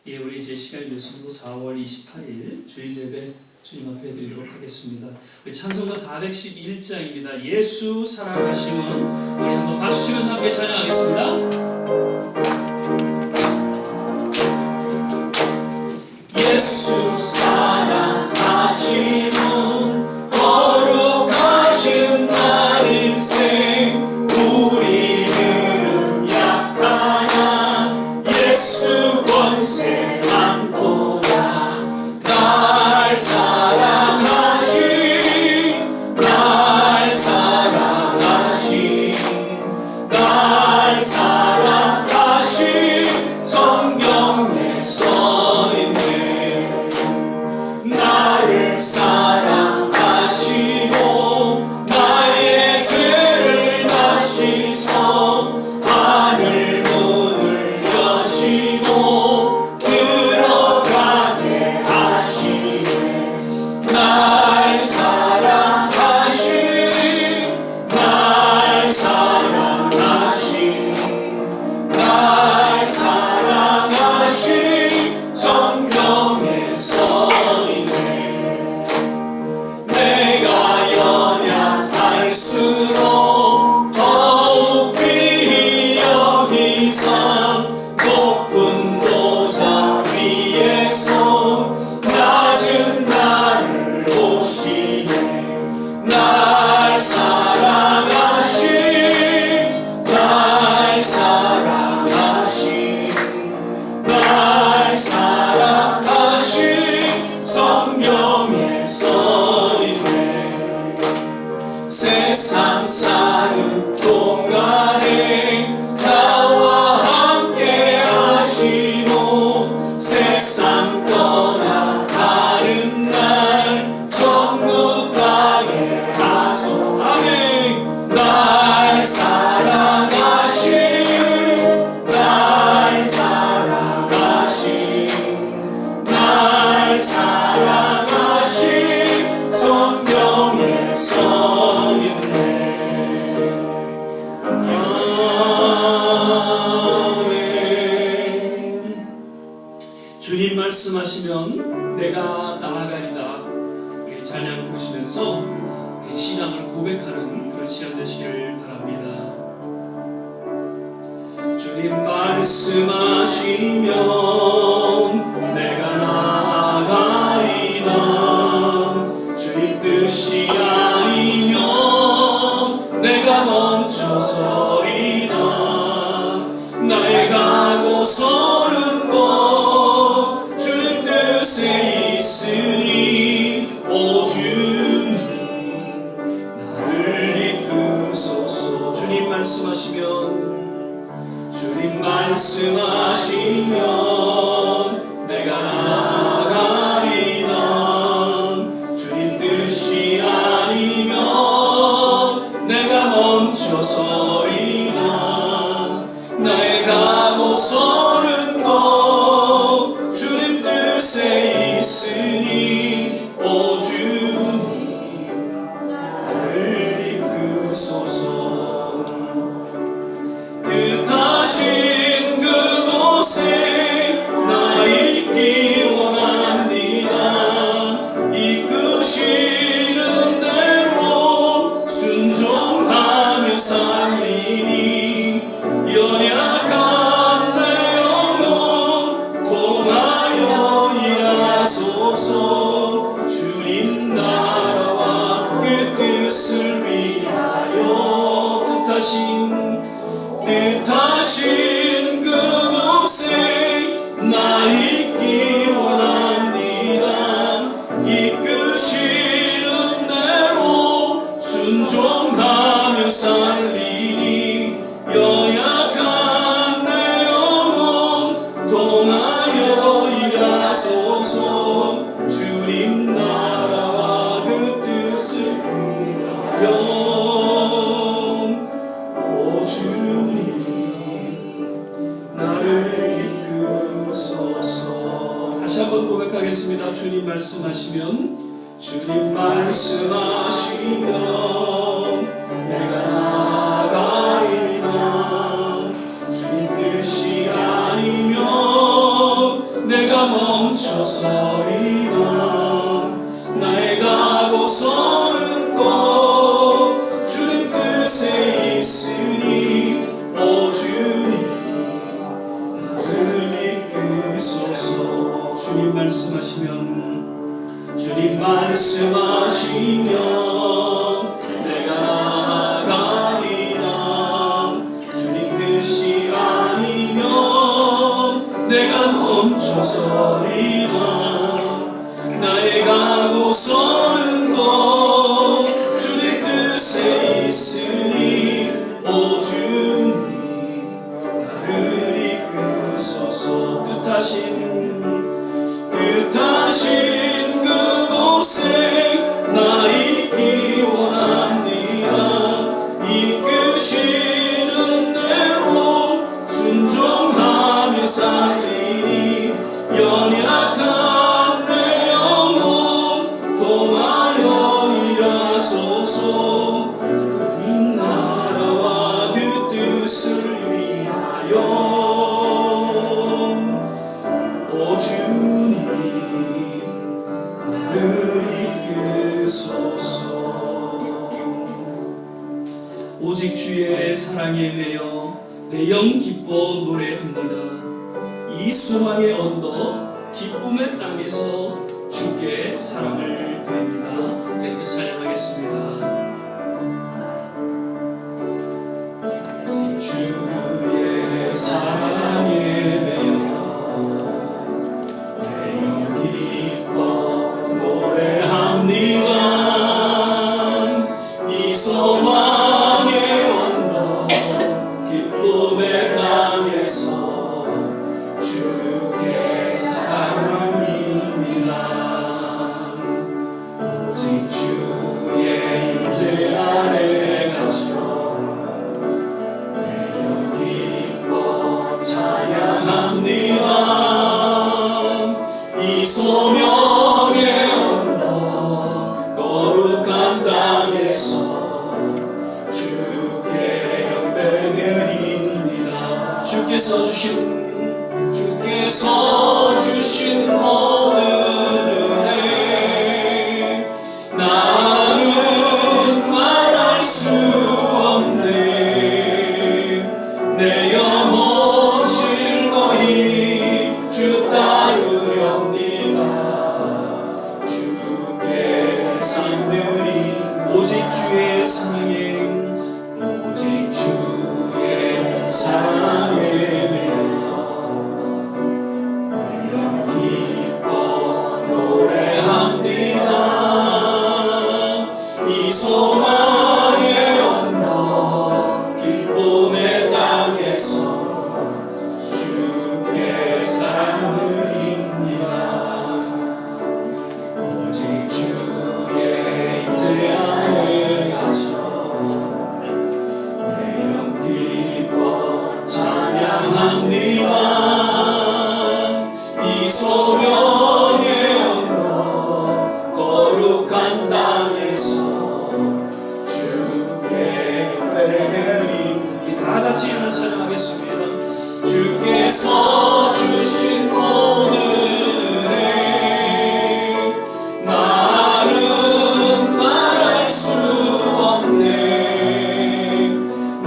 예, 우리 이제 시간이 됐습니다. 4월 28일 주일 예배 주님 앞에 드리도록 하겠습니다. 우리 찬송가 411장입니다. 예수 살아가심은. 우리 한번 박수 치면서 함께 찬양하겠습니다. 예수 살아가심은 거룩하신 날 인생. 우리들은 약하나 예수 권세 많도다. 날 사랑하신, 날 사랑하신, 날 사랑하신 성경에 써있네. 나를 사랑하시고 나의 죄를 다시서 하늘 문을 여시고 들어가게 하시네. 날 사랑하신, 날 사랑하신, 날 사랑하신 성경에 써있네. 내가 연약할수록 더욱 귀히 여기사 높은 보좌 위에서 낮은 나를 보시네. 날 사랑하신, 날 사랑하신, 날 사랑하신 성경에 써있네. 세상 사는 동안에 나와 함께 하시고 세상 떠나가는 날 천국 가게 하소. 아멘. 날 사랑하신, 날 사랑하신, 날 사랑하신 성경에 써있네. 아멘. 주님 말씀하시면 내가 나아가리다. 우리 찬양 보시면서 신앙을 고백하는 그런 시간 되시길 바랍니다. 주님 말씀하시면 내가 나아가리다. 주님 뜻이 아니면 내가 멈춰서리다. 나의 가고 서는 것 주님 뜻에 있으니 오 주님 나를 이끄소서. 주님 말씀하시면, 주님 말씀하시면 내가 나아가리다. 주님 뜻이 아니면 내가 멈춰서리다. 나의 가고 서는 것 주님 뜻에 있으니 오 주님 나를 이끄소서. 뜻하신 그곳에 나 있기 원합니다. 이끄시는 대로 순종하며 살리니 연약한 내 영혼 통하여 일하소서. 주님 나라와 그 뜻을 위하여 뜻하신 그곳에 나 있기 원합니다. 이끄시는 대로 순종하며 살리니 연약한 내 영혼 통하여 일하소서. 주님 나라와 그 뜻을 위하여 오 주님 나를 이끄소서. 다시 한번 고백하겠습니다. 주님 말씀하시면, 주님 말씀하시면 내가 나아가리다. 주님 뜻이 아니면 내가 멈춰서리라. 나의 가고 서는 곳 주님 뜻에 있으니 오 주님 나를 이끄소서. 주님 말씀하시면 내가 나가리라. 주님 뜻이 아니면 내가 멈춰서리라. 나의 가고 서는 곳 주님 뜻에 있으니 오 주님 나를 이끄소서. 뜻하신 그곳에 나 있기 원합니다. 이끄시는 대로 순종하며 살리니 연약한 내 영혼 통하여 일하소서. 주님 나라와 그 뜻을 위하여 오 주님 나를 이끄소서. 오직 주의 사랑에 매여 내 영 기뻐 노래합니다. 이 소망의 언덕 기쁨의 땅에서 주께 사랑을 드립니다. 계속해서 찬양하겠습니다. 주의 사랑에 매여 내 영 기뻐 노래합니다. 이 소망의 언덕 기쁨의 땅에서 주께 사랑 드립니다. 오직 주의 임재 안에 갇혀 내 영 기뻐 찬양합니다. 이 소명의 언덕 거룩한 땅에서 주께 경배드립니다. 주께서 주신 모든 은혜 나는 말할 수 없네. 내 영혼 즐거이 주 따르렵니다. 주께 상드린 오직 주의 사랑에 소망의 언덕 기쁨의 땅에서 주께 사랑 드립니다. 오직 주의 임재 안에 갇혀 내 영 기뻐 찬양합니다. 이 소명의 언덕 거룩한 땅에서 다같이 일어나 찬양하겠습니다. 주께서 주신 모든 은혜 나는 말할 수 없네.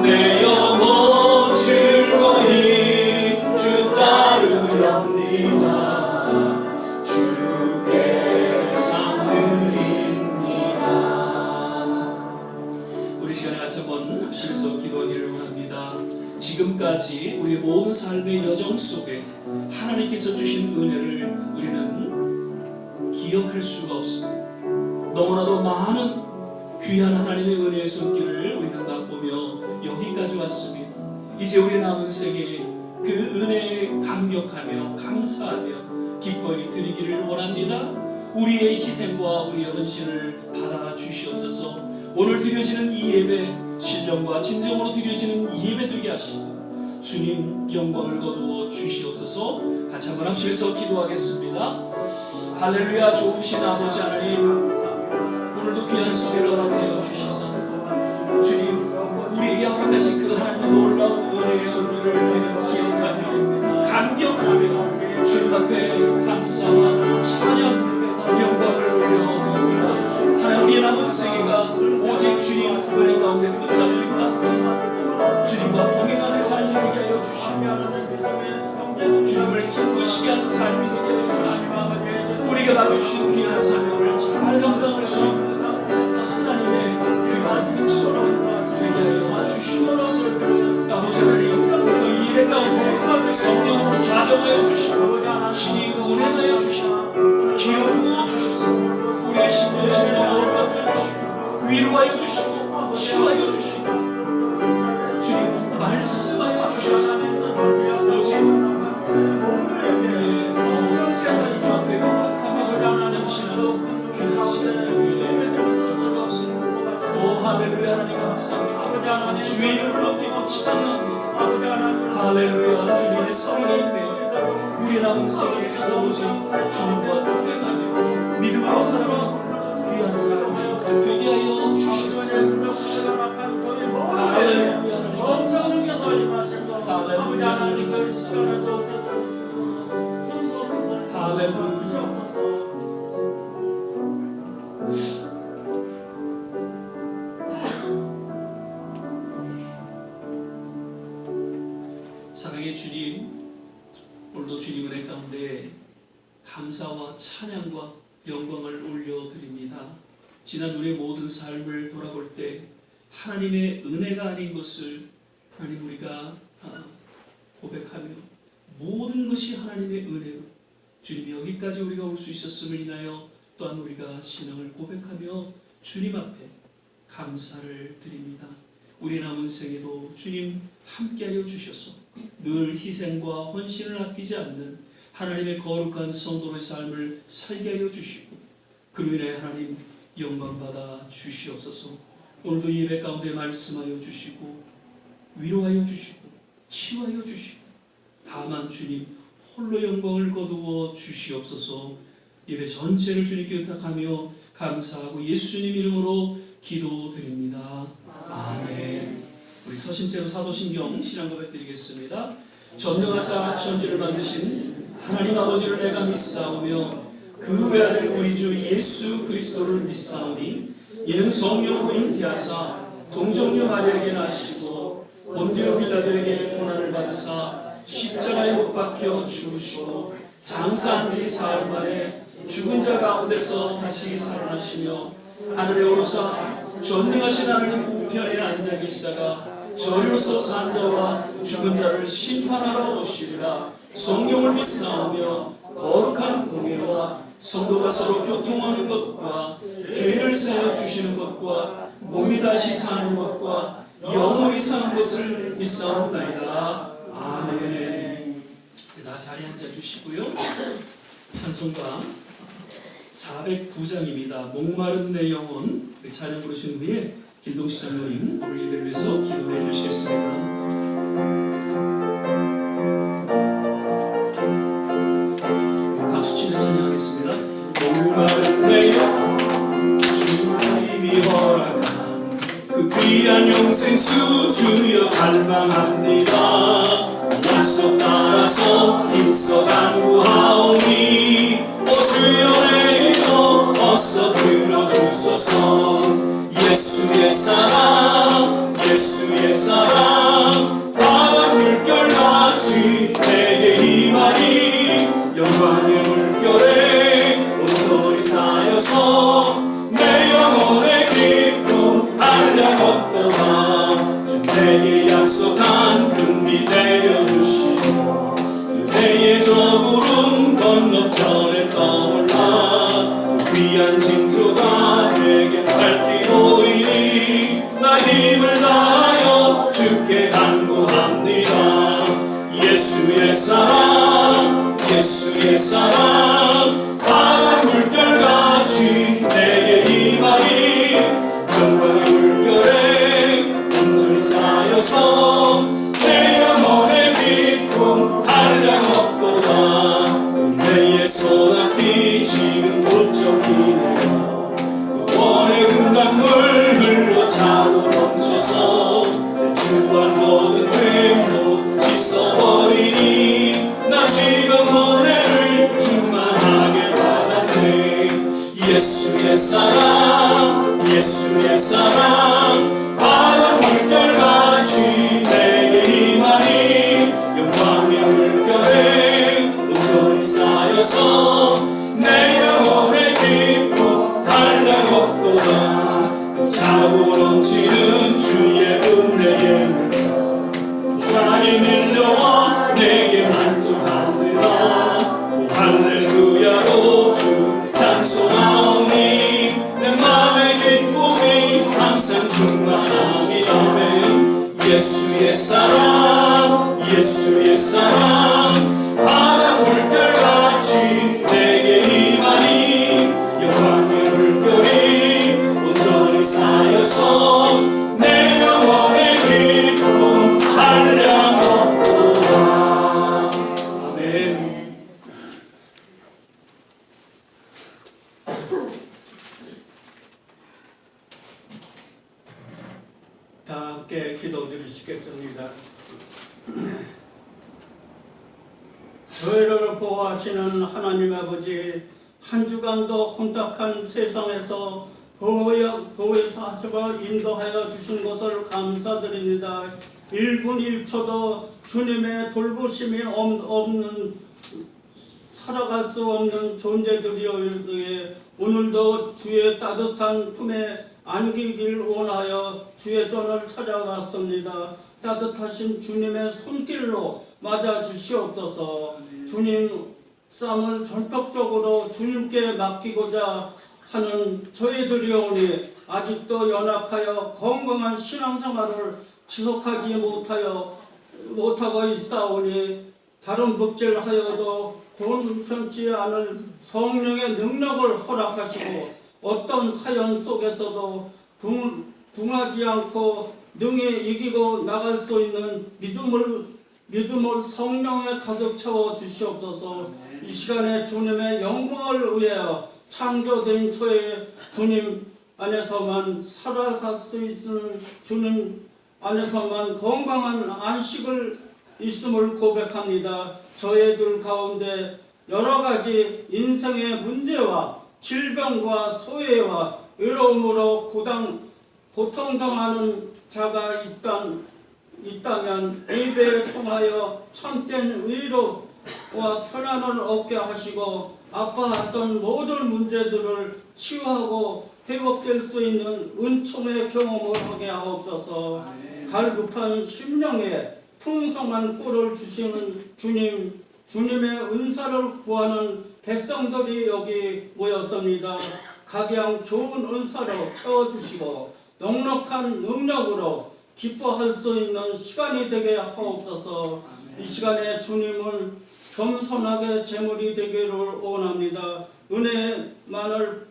내 영혼 즐거이 주 따르렵니다. 주께 상 드립니다. 우리 시간에 같이 한번 합심해서 기도하기를 원합니다. 지금까지 우리의 모든 삶의 여정 속에 하나님께서 주신 은혜를 우리는 기억할 수가 없습니다. 너무나도 많은 귀한 하나님의 은혜의 손길을 우리는 맛보며 여기까지 왔습니다. 이제 우리 남은 생에 그 은혜에 감격하며 감사하며 기꺼이 드리기를 원합니다. 우리의 희생과 우리의 헌신을 받아 주시옵소서. 오늘 드려지는 이 예배 신령과 진정으로 드려지는 이 예배 되게 하시고 주님 영광을 거두어 주시옵소서. 같이 한번 합심해서 기도하겠습니다. 할렐루야. 좋으신 아버지 하나님, 오늘도 귀한 소리를 허락하여 주시사 주님 우리에게 허락하신 그 하나님의 놀라운 은혜의 손길을 우리는 기억하며 감격하며 주님 앞에 감사와 주님을 기쁘시게 하는 삶이 되게 하여 주시고 우리가 맡겨주신 귀한 사명을 잘 감당할 수 있는 하나님의 귀한 백성을 되게 하여 주시옵소서. 아버지 하나님, 이 예배 가운데 성령으로 좌정하여 주시고 친히 운행하여 주시고 기름 부어 주셔서 우리의 심령심을 어루만져 주시고 위로하여 주시고 치유하여 주시고 주님 말씀하여 주셔서 오직 우리의 모든 생활을 주 앞에 의탁하며 당신은 귀한 시간을 주옵소서. 오 할렐루야. 하나님 감사합니다. 주의 이름을 높이고 찬양합니다. 할렐루야. 주님의 사랑에 인내어 우리의 남은 생에 오직 주님과 동행하며 믿음으로 살아가는 귀한 사람이 되게 하여 주시옵소서. 할렐루야. 하나님 감사합니다. 할렐루야. 하나님 감사합니다. 할렐루야. 사랑의 주님, 오늘도 주님 은혜 가운데 감사와 찬양과 영광을 올려드립니다. 지난 우리의 모든 삶을 돌아볼 때 하나님의 은혜가 아닌 것을 하나님 우리가 고백하며 모든 것이 하나님의 은혜로 주님이 여기까지 우리가 올 수 있었음을 인하여 또한 우리가 신앙을 고백하며 주님 앞에 감사를 드립니다. 우리의 남은 생에도 주님 함께하여 주셔서 늘 희생과 헌신을 아끼지 않는 하나님의 거룩한 성도의 삶을 살게 하여 주시고 그로 인해 하나님 영광받아 주시옵소서. 오늘도 예배 가운데 말씀하여 주시고 위로하여 주시고 치유하여 주시고 다만 주님 홀로 영광을 거두어 주시옵소서. 예배 전체를 주님께 의탁하며 감사하고 예수님 이름으로 기도드립니다. 아멘. 우리 서신체로 사도신경 신앙 고백 드리겠습니다. 전능하사 천지를 만드신 하나님 아버지를 내가 믿사오며 그 외아들 우리 주 예수 그리스도를 믿사오니 이는 성령으로 잉태하사 동정녀 마리아에게 나시고 본디오 빌라도에게 고난을 받으사 십자가에 못 박혀 죽으시고 장사한 지 사흘 만에 죽은 자 가운데서 다시 살아나시며 하늘에 오르사 전능하신 하나님 우편에 앉아 계시다가 저리로서 산 자와 죽은 자를 심판하러 오시리라. 성령을 믿사오며 거룩한 공예와 성도가 서로 교통하는 것과 죄를 사여 주시는 것과 몸이 다시 사는 것과 영원히 사는 것을 믿사옵나이다. 아멘. 다 자리에 앉아 주시고요. 찬송가 409장입니다. 목마른 내 영혼, 찬양 부르신 후에 길동시 장로님 오늘 예배를 위해서 기도해 주시겠습니다. 박수 치면서 찬양하겠습니다. 목마른 내 영혼, 주님이 허락한 그 귀한 영생수 주여 갈망합니다. 약속 따라서 힘써 간구하오니 오 주여 내게도 어서 들어주소서. 예수의 사랑 예수의 사랑 바람 물결같이 내게 임하니 영광의 물결에 온전히 쌓여서 내 영혼의 기쁨 한량 얻더라. 주 내게 약속한 금비 내려주시고 그대의 저 구름 건너편에 떠올라 그 귀한 징조가 내게 밝히노이니 나 힘을 다하여 주께 간구합니다. 예수의 사랑 예수의 사랑 바람 물결같이 내게 임하니 영광의 물결에 온전히 쌓여서 내 영혼의 기쁨 한량 없도다. 은혜의 소낙비 지금 부쩍 기네요. 구원의 금강물 흘러 차고 넘쳐서 내 주한 모든 죄 못 씻어버리니 나 지금 은혜를 충만하게 받았네. 예수의 사랑 예수의 사랑 바람 물결같이 내게 임하니 사여서 내 영혼의 기쁨 달래었도다. 그 차고 넘치는 주의 은혜에 물려 땅에 밀려와 내게 만족하느라. 오 할렐루야로 주 찬송하오니 내 맘의 기쁨이 항상 충만함이. 아멘. 예수의 사랑 예수의 사랑 바람 물결같이 내게 임하니 영광의 물결이 온전히 쌓여서 내 영혼의 기쁨 한량없도다. 아멘. 다 함께 기도드리시겠습니다. 저희를 보호하시는 하나님 아버지, 한 주간도 혼탁한 세상에서 보호해서 하시고 인도하여 주신 것을 감사드립니다. 1분 1초도 주님의 돌보심이 없는 살아갈 수 없는 존재들이기에 오늘도 주의 따뜻한 품에 안기길 원하여 주의 전을 찾아갔습니다. 따뜻하신 주님의 손길로 맞아 주시옵소서. 주님 쌈을 전격적으로 주님께 맡기고자 하는 저희들이오니 아직도 연약하여 건강한 신앙생활을 지속하지 못하고 있사오니 다른 목질하여도 본편치 않을 성령의 능력을 허락하시고 어떤 사연 속에서도 궁하지 않고 능히 이기고 나갈 수 있는 믿음을 성령에 가득 채워 주시옵소서. 이 시간에 주님의 영광을 위하여 창조된 저의 주님 안에서만 살아살 수 있는 주님 안에서만 건강한 안식을 있음을 고백합니다. 저희들 가운데 여러 가지 인생의 문제와 질병과 소외와 외로움으로 고통당하는 자가 있다면 예배를 통하여 참된 위로와 편안을 얻게 하시고 아파했던 모든 문제들을 치유하고 회복될 수 있는 은총의 경험을 하게 하옵소서. 갈급한 심령에 풍성한 꿀을 주시는 주님의 은사를 구하는 백성들이 여기 모였습니다. 각양 좋은 은사로 채워주시고 넉넉한 능력으로 기뻐할 수 있는 시간이 되게 하옵소서. 이 시간에 주님은 겸손하게 제물이 되기를 원합니다. 은혜만을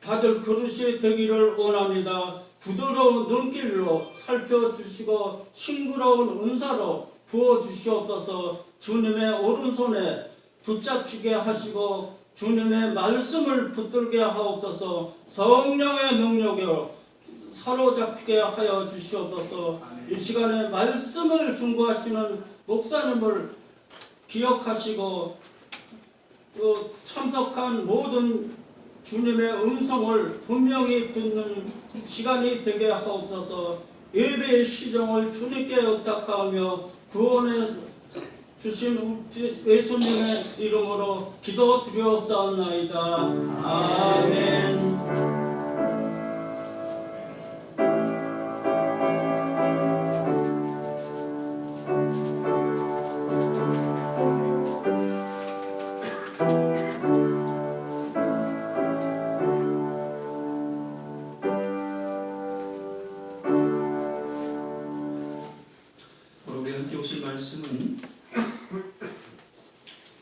받을 그릇이 되기를 원합니다. 부드러운 눈길로 살펴주시고 싱그러운 은사로 부어주시옵소서. 주님의 오른손에 붙잡히게 하시고 주님의 말씀을 붙들게 하옵소서. 성령의 능력으로 사로잡히게 하여 주시옵소서. 이 시간에 말씀을 중보하시는 목사님을 기억하시고 또 참석한 모든 주님의 음성을 분명히 듣는 시간이 되게 하옵소서. 예배의 시정을 주님께 의탁하며 구원해 주신 예수님의 이름으로 기도드리옵사옵나이다. 아멘. 우리 함께 오실 말씀은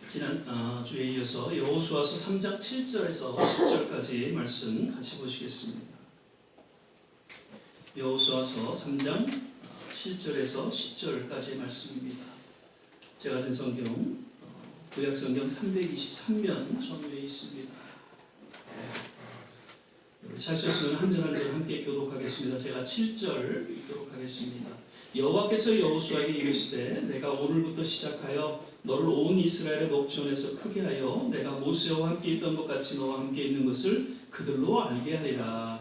지난 주에 이어서 여호수아서 3장 7절에서 10절까지 말씀 같이 보시겠습니다. 여호수아서 3장 7절에서 10절까지의 말씀입니다. 제가 가진 성경 구약성경 323면 전후에 있습니다. 찾으셨으면 한 절 한 절 함께 교독하겠습니다. 제가 7절 읽도록 하겠습니다. 여호와께서 여호수아에게 이르시되 내가 오늘부터 시작하여 너를 온 이스라엘의 목전에서 크게 하여 내가 모세와 함께 있던 것 같이 너와 함께 있는 것을 그들로 알게 하리라.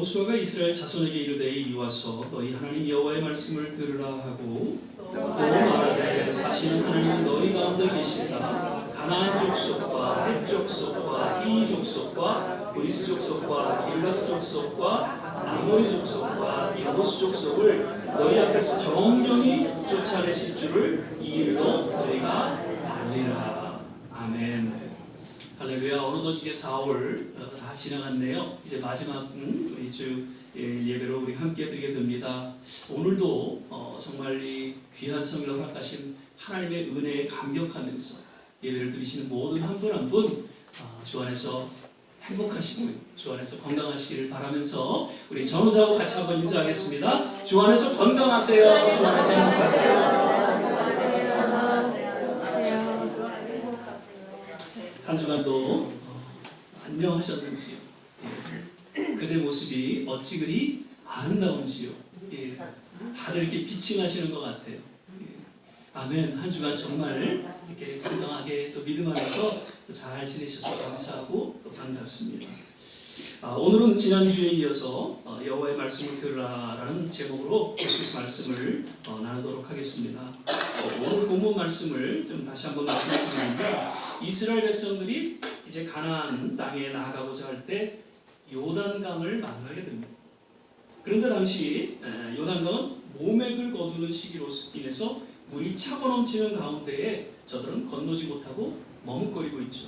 여호수아가 이스라엘 자손에게 이르되 이리 와서 너희 하나님 여호와의 말씀을 들으라 하고 또 말하되 사실은 하나님은 너희 가운데 계시사 가나안 족속과 헷 족속과 히이 족속과 브리스 족속과 길가스 족속과 아모리 족속과 여부스 족속을 너희 앞에서 정령이 쫓아내실 줄을 이 일로 너희가 알리라. 아멘. 할렐루야. 어느덧 이제 4월 다 지나갔네요. 이제 마지막 우리 주 예배로 우리 함께 드리게 됩니다. 오늘도 정말 이 귀한 성일을 허락하신 하나님의 은혜에 감격하면서 예배를 드리시는 모든 한 분 한 분 주 안에서 행복하시고 주 안에서 건강하시기를 바라면서 우리 전우자하고 같이 한번 인사하겠습니다. 주 안에서 건강하세요. 주 안에서 행복하세요. 한 주간도 안녕하셨는지요? 예. 그대 모습이 어찌 그리 아름다운지요? 예. 다들 이렇게 빛이 나시는 것 같아요. 예. 아멘. 한 주간 정말 이렇게 건강하게 또 믿음 안에서 잘 지내셔서 감사하고 또 반갑습니다. 오늘은 지난주에 이어서 여호와의 말씀을 들으라라는 제목으로 계속해서 말씀을 나누도록 하겠습니다. 오늘 본문 말씀을 좀 다시 한번 말씀드리는데 이스라엘 백성들이 이제 가나안 땅에 나아가고자 할 때 요단강을 만나게 됩니다. 그런데 당시 요단강은 모맥을 거두는 시기로 인해서 물이 차고 넘치는 가운데에 저들은 건너지 못하고 머뭇거리고 있죠.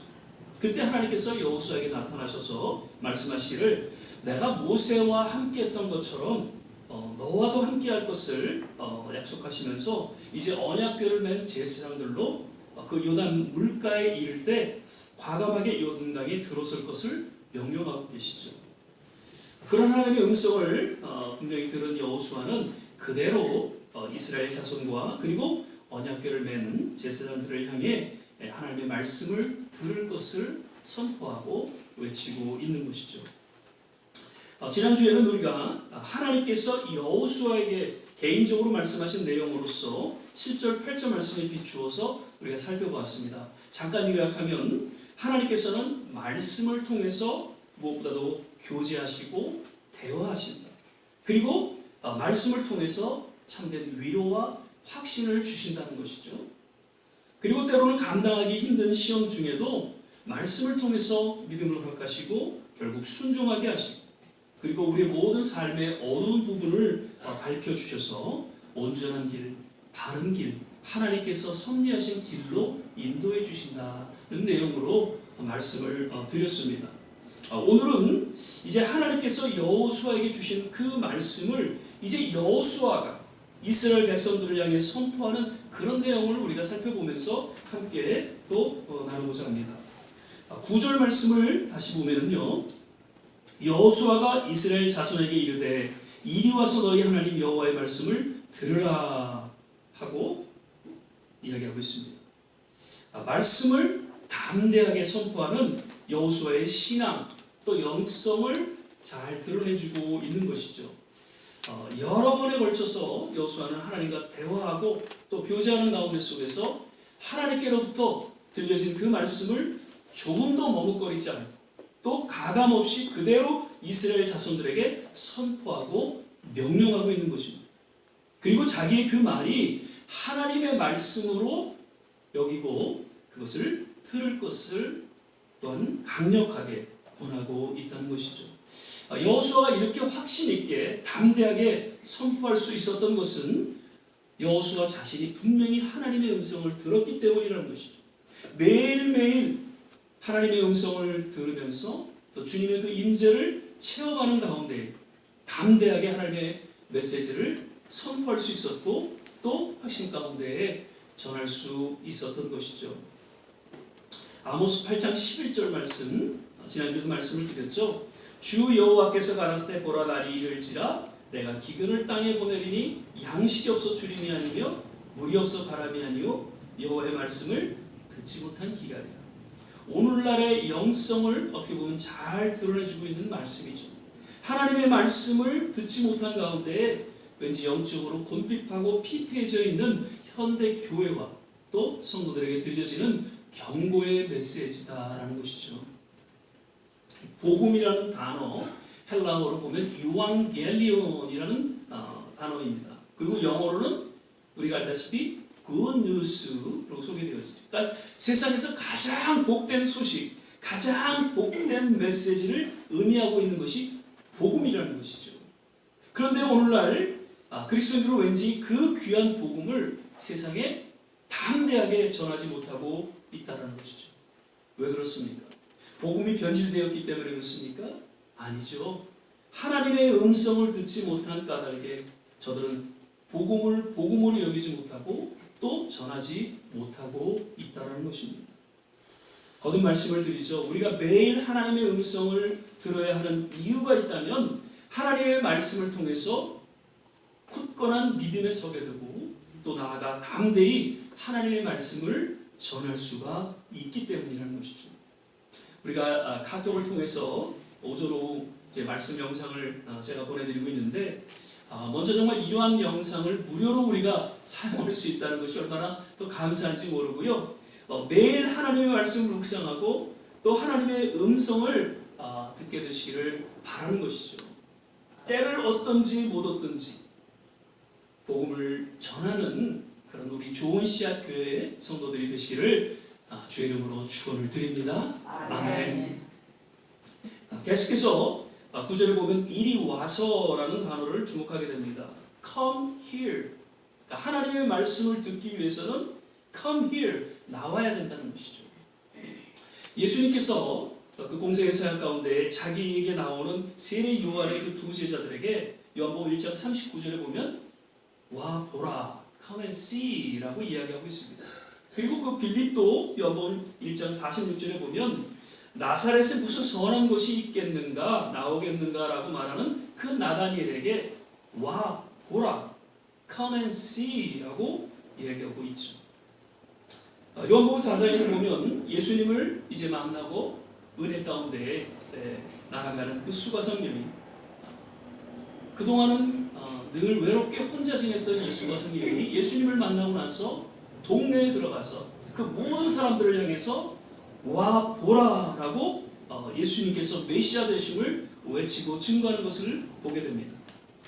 그때 하나님께서 여호수아에게 나타나셔서 말씀하시기를 내가 모세와 함께했던 것처럼 너와도 함께할 것을 약속하시면서 이제 언약궤를 맨 제사장들로 그 요단 물가에 이를 때 과감하게 요단강에 들어설 것을 명령하고 계시죠. 그런 하나님의 음성을 분명히 들은 여호수아는 그대로 이스라엘 자손과 그리고 언약궤를 맨 제사장들을 향해 하나님의 말씀을 들을 것을 선포하고 외치고 있는 것이죠. 지난주에는 우리가 하나님께서 여호수아에게 개인적으로 말씀하신 내용으로서 7절, 8절 말씀에 비추어서 우리가 살펴보았습니다. 잠깐 요약하면 하나님께서는 말씀을 통해서 무엇보다도 교제하시고 대화하신다. 그리고 말씀을 통해서 참된 위로와 확신을 주신다는 것이죠. 그리고 때로는 감당하기 힘든 시험 중에도 말씀을 통해서 믿음을 허락하시고 결국 순종하게 하시고 그리고 우리의 모든 삶의 어두운 부분을 밝혀주셔서 온전한 길, 바른 길, 하나님께서 섭리하신 길로 인도해 주신다는 내용으로 말씀을 드렸습니다. 오늘은 이제 하나님께서 여호수아에게 주신 그 말씀을 이제 여호수아가 이스라엘 백성들을 향해 선포하는 그런 내용을 우리가 살펴보면서 함께 또 나누고자 합니다. 9절 말씀을 다시 보면은요. 여호수아가 이스라엘 자손에게 이르되 이리 와서 너희 하나님 여호와의 말씀을 들으라 하고 이야기하고 있습니다. 말씀을 담대하게 선포하는 여호수아의 신앙 또 영성을 잘 드러내주고 있는 것이죠. 여러 번에 걸쳐서 여호수아는 하나님과 대화하고 또 교제하는 가운데 속에서 하나님께로부터 들려진 그 말씀을 조금도 머뭇거리지 않고 또 가감없이 그대로 이스라엘 자손들에게 선포하고 명령하고 있는 것입니다. 그리고 자기의 그 말이 하나님의 말씀으로 여기고 그것을 들을 것을 또한 강력하게 권하고 있다는 것이죠. 여호수아가 이렇게 확신 있게 담대하게 선포할 수 있었던 것은 여호수아 자신이 분명히 하나님의 음성을 들었기 때문이라는 것이죠. 매일매일 하나님의 음성을 들으면서 또 주님의 그 임재를 체험하는 가운데 담대하게 하나님의 메시지를 선포할 수 있었고 또 확신 가운데에 전할 수 있었던 것이죠. 아모스 8장 11절 말씀, 지난주에도 말씀을 드렸죠. 주 여호와께서 가라사대 보라 날이 이를지라 내가 기근을 땅에 보내리니 양식이 없어 주림이 아니며 물이 없어 바람이 아니요 여호와의 말씀을 듣지 못한 기갈이라. 오늘날의 영성을 어떻게 보면 잘 드러내주고 있는 말씀이죠. 하나님의 말씀을 듣지 못한 가운데 왠지 영적으로 곤핍하고 피폐해져 있는 현대 교회와 또 성도들에게 들려지는 경고의 메시지다라는 것이죠. 복음이라는 단어, 헬라어로 보면 유앙겔리온이라는 단어입니다. 그리고 영어로는 우리가 알다시피 good news로 소개되어 있죠. 그러니까 세상에서 가장 복된 소식, 가장 복된 메시지를 의미하고 있는 것이 복음이라는 것이죠. 그런데 오늘날 그리스도인들은 왠지 그 귀한 복음을 세상에 담대하게 전하지 못하고 있다는 것이죠. 왜 그렇습니까? 복음이 변질되었기 때문에 그렇습니까? 아니죠. 하나님의 음성을 듣지 못한 까닭에 저들은 복음을 복음으로 여기지 못하고 또 전하지 못하고 있다는 것입니다. 거듭 말씀을 드리죠. 우리가 매일 하나님의 음성을 들어야 하는 이유가 있다면 하나님의 말씀을 통해서 굳건한 믿음에 서게 되고 또 나아가 담대히 하나님의 말씀을 전할 수가 있기 때문이라는 것이죠. 우리가 카톡을 통해서 오전 오후 말씀 영상을 제가 보내드리고 있는데 먼저 정말 이러한 영상을 무료로 우리가 사용할 수 있다는 것이 얼마나 또 감사한지 모르고요. 매일 하나님의 말씀을 묵상하고 또 하나님의 음성을 듣게 되시기를 바라는 것이죠. 때를 얻든지 못 얻든지 복음을 전하는 그런 우리 좋은 씨앗 교회의 성도들이 되시기를 주의 이름으로 축원을 드립니다. 아멘. 계속해서 9절에 보면 이리 와서라는 단어를 주목하게 됩니다. Come here. 그러니까 하나님의 말씀을 듣기 위해서는 come here, 나와야 된다는 것이죠. 예수님께서 그 공생의 사역 가운데 자기에게 나오는 세례 요한의 그 두 제자들에게 요한복음 1장 39절에 보면 와 보라, come and see 라고 이야기하고 있습니다. 그리고 그 빌립도 요한복음 1장 46절에 보면 나사렛에 무슨 선한 것이 있겠는가 나오겠는가 라고 말하는 그 나다니엘에게 와 보라, come and see 라고 이야기하고 있죠. 요한복음 4장에는 보면 예수님을 이제 만나고 은혜 가운데 나아가는 그 수가성 여인, 그동안은 늘 외롭게 혼자 지냈던 이 수가성 여인이 예수님을 만나고 나서 동네에 들어가서 그 모든 사람들을 향해서 와 보라 라고 예수님께서 메시아 되심을 외치고 증거하는 것을 보게 됩니다.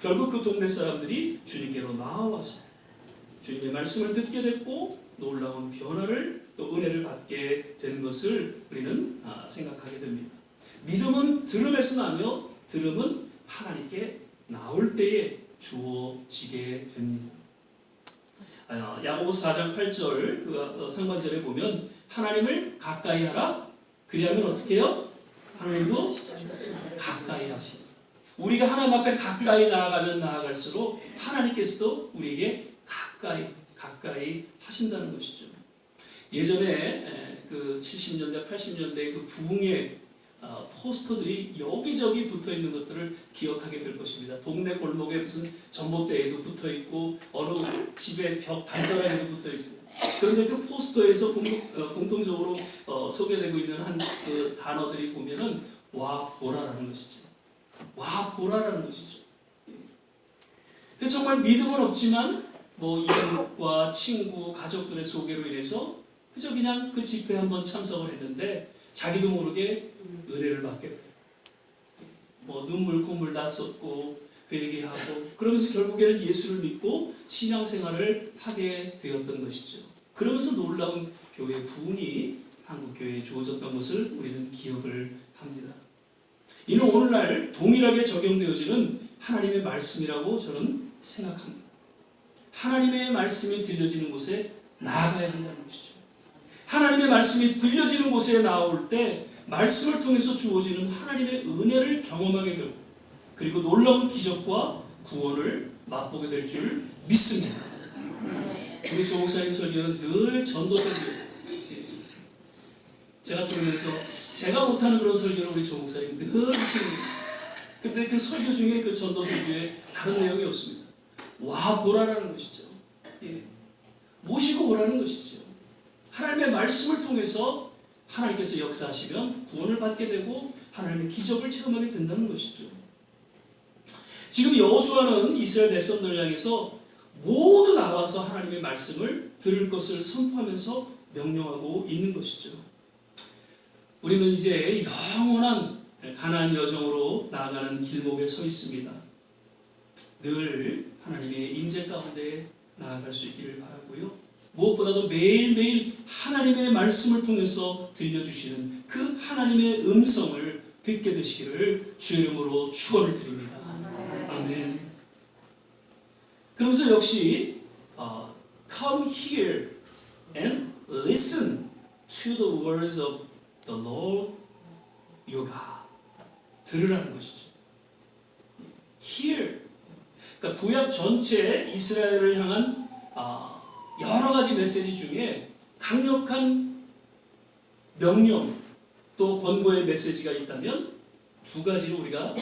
결국 그 동네 사람들이 주님께로 나와서 주님의 말씀을 듣게 됐고 놀라운 변화를 또 은혜를 받게 된 것을 우리는 생각하게 됩니다. 믿음은 들음에서 나며 들음은 하나님께 나올 때에 주어지게 됩니다. 야고보 4장 8절 그 상반절에 보면 하나님을 가까이 하라. 그리하면 어떻게 해요? 하나님도 가까이 하시라. 우리가 하나님 앞에 가까이 나아가면 나아갈수록 하나님께서도 우리에게 가까이 하신다는 것이죠. 예전에 그 70년대, 80년대 그 부흥의 포스터들이 여기저기 붙어 있는 것들을 기억하게 될 것입니다. 동네 골목에 무슨 전봇대에도 붙어 있고 어느 집에 벽 단단하게도 붙어 있고. 그런데 그 포스터에서 공통적으로 소개되고 있는 한 그 단어들이 보면은 와 보라라는 것이죠. 와 보라라는 것이죠. 그래서 정말 믿음은 없지만 뭐 이웃과 친구, 가족들의 소개로 인해서 그저 그냥 그 집회에 한번 참석을 했는데 자기도 모르게 은혜를 받게 돼요. 뭐 눈물 콧물 다 쏟고 회개하고 그러면서 결국에는 예수를 믿고 신앙생활을 하게 되었던 것이죠. 그러면서 놀라운 교회 부흥이 한국교회에 주어졌던 것을 우리는 기억을 합니다. 이는 오늘날 동일하게 적용되어지는 하나님의 말씀이라고 저는 생각합니다. 하나님의 말씀이 들려지는 곳에 나아가야 한다는 것이죠. 하나님의 말씀이 들려지는 곳에 나올 때 말씀을 통해서 주어지는 하나님의 은혜를 경험하게 되고 그리고 놀라운 기적과 구원을 맛보게 될 줄 믿습니다. 우리 조 목사님 설교는 늘 전도설교. 제가 들으면서 제가 못하는 그런 설교를 우리 조 목사님 늘 하십니다. 근데 그 설교 중에 그 전도 설교에 다른 내용이 없습니다. 와 보라라는 것이죠. 모시고 오라는 것이죠. 하나님의 말씀을 통해서 하나님께서 역사하시면 구원을 받게 되고 하나님의 기적을 체험하게 된다는 것이죠. 지금 여호수아는 이스라엘 백성들을 향해서 모두 나와서 하나님의 말씀을 들을 것을 선포하면서 명령하고 있는 것이죠. 우리는 이제 영원한 가나안 여정으로 나아가는 길목에 서 있습니다. 늘 하나님의 임재 가운데 나아갈 수 있기를 바라고요. 무엇보다도 매일매일 하나님의 말씀을 통해서 들려주시는 그 하나님의 음성을 듣게 되시기를 주의 이름으로 축원을 드립니다. 아멘. 그러면서 역시 Come here and listen to the words of the Lord your God. 들으라는 것이죠. Hear. 그러니까 구약 전체 이스라엘을 향한 여러 가지 메시지 중에 강력한 명령 또 권고의 메시지가 있다면 두 가지로 우리가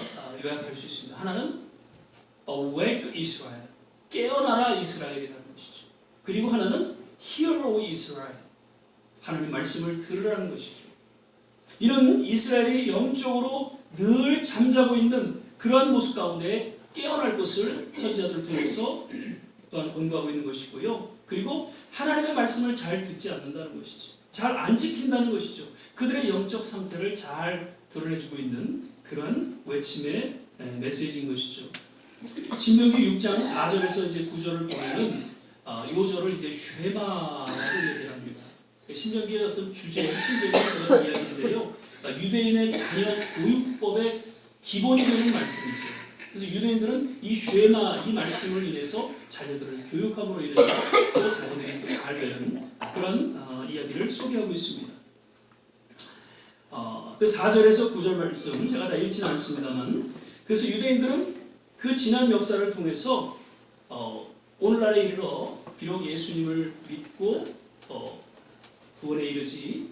요약할 수 있습니다. 하나는 Awake Israel, 깨어나라 이스라엘이라는 것이죠. 그리고 하나는 Hear O Israel, 하나님 말씀을 들으라는 것이죠. 이는 이스라엘이 영적으로 늘 잠자고 있는 그러한 모습 가운데 깨어날 것을 선지자들을 통해서 또한 권고하고 있는 것이고요. 그리고 하나님의 말씀을 잘 듣지 않는다는 것이죠. 잘 안 지킨다는 것이죠. 그들의 영적 상태를 잘 드러내주고 있는 그런 외침의 메시지인 것이죠. 신명기 6장 4절에서 이제 9절을 보면은 이 절을 이제 쉐마라고 얘기를 합니다. 신명기의 어떤 주제, 핵심적인 그런 이야기인데요. 유대인의 자녀 교육법의 기본이 되는 말씀이죠. 그래서 유대인들은 이 쉐마, 이 말씀을 인해서 자녀들을 교육함으로 인해서 또 자녀들이 잘 되는 그런 이야기를 소개하고 있습니다. 그 4절에서 9절 말씀 제가 다 읽지는 않습니다만, 그래서 유대인들은 그 지난 역사를 통해서 오늘날에 이르러 비록 예수님을 믿고 구원에 이르지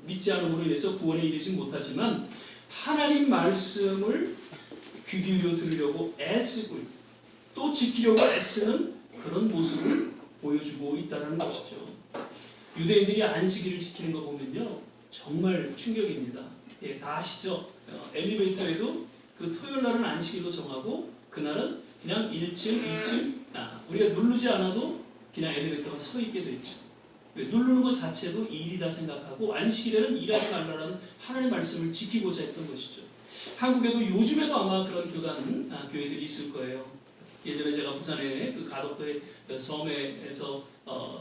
믿지 않음으로 인해서 구원에 이르지 못하지만 하나님 말씀을 귀 기울여 들으려고 애쓰고 또 지키려고 애쓰는 그런 모습을 보여주고 있다는 것이죠. 유대인들이 안식일을 지키는 거 보면요 정말 충격입니다. 예, 다 아시죠? 엘리베이터에도 그 토요일 날은 안식일로 정하고 그날은 그냥 1층, 2층 우리가 누르지 않아도 그냥 엘리베이터가 서 있게 돼 있죠. 누르는 것 자체도 일이다 생각하고 안식일에는 일하지 말라는 하나님의 말씀을 지키고자 했던 것이죠. 한국에도 요즘에도 아마 그런 교회들이 있을 거예요. 예전에 제가 부산에 그 가덕도의 섬에서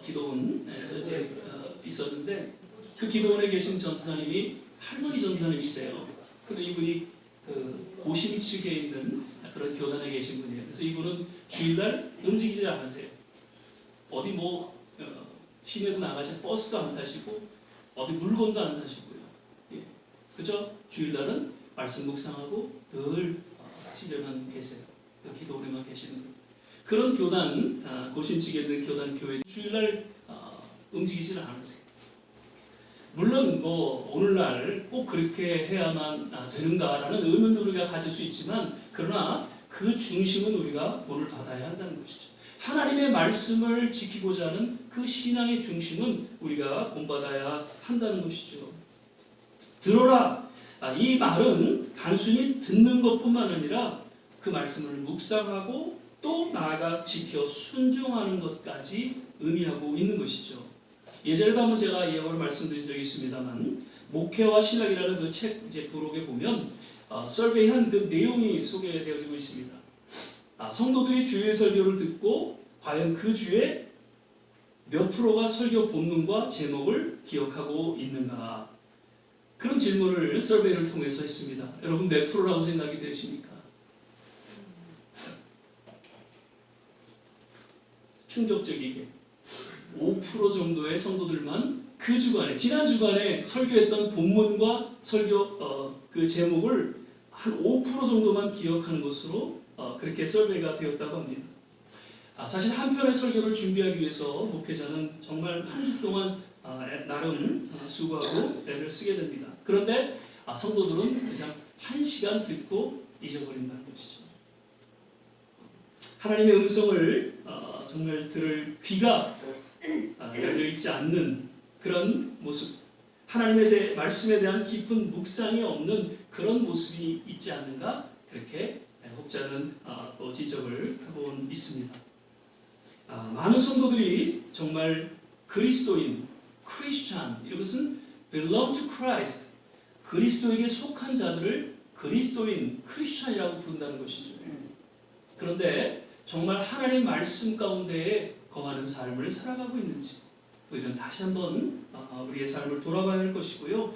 기도원에서 이제 있었는데 그 기도원에 계신 전도사님이 할머니 전도사님이세요. 근데 이분이 그 고심 측에 있는 그런 교단에 계신 분이에요. 그래서 이분은 주일날 움직이지 않으세요. 어디 시내도 나가시 버스도 안 타시고 어디 물건도 안 사시고요. 예. 그저 주일날은 말씀 묵상하고 늘 집에만 계세요. 기도원에만 계시는 거예요. 그런 교단 고심 측에 있는 교단 교회 주일날 움직이지는 않으세요. 물론 오늘날 꼭 그렇게 해야만 되는가라는 의문도 우리가 가질 수 있지만 그러나 그 중심은 우리가 본을 받아야 한다는 것이죠. 하나님의 말씀을 지키고자 하는 그 신앙의 중심은 우리가 본받아야 한다는 것이죠. 들어라. 이 말은 단순히 듣는 것뿐만 아니라 그 말씀을 묵상하고 또 나아가 지켜 순종하는 것까지 의미하고 있는 것이죠. 예전에도 한번 제가 예언을 말씀드린 적이 있습니다만 목회와 신학이라는 그 책 이제 부록에 보면 서베이한 그 내용이 소개되어지고 있습니다. 성도들이 주일 설교를 듣고 과연 그 주에 몇 프로가 설교 본문과 제목을 기억하고 있는가? 그런 질문을 서베이를 통해서 했습니다. 여러분 몇 프로라고 생각이 되십니까? 충격적이게 5% 정도의 성도들만 그 주간에 지난 주간에 설교했던 본문과 설교 그 제목을 한 5% 정도만 기억하는 것으로 그렇게 설계가 되었다고 합니다. 사실 한 편의 설교를 준비하기 위해서 목회자는 정말 한 주 동안 나름 수고하고 애를 쓰게 됩니다. 그런데 성도들은 그냥 1시간 듣고 잊어버린다는 것이죠. 하나님의 음성을 정말 들을 귀가 열려있지 않는 그런 모습, 하나님의 말씀에 대한 깊은 묵상이 없는 그런 모습이 있지 않는가, 그렇게 혹자는 또 지적을 하고 있습니다. 많은 성도들이 정말 그리스도인, 크리스찬, 이것은 belong to Christ, 그리스도에게 속한 자들을 그리스도인, 크리스천이라고 부른다는 것이죠. 그런데 정말 하나님 말씀 가운데에 거하는 삶을 살아가고 있는지 우리는 다시 한번 우리의 삶을 돌아봐야 할 것이고요.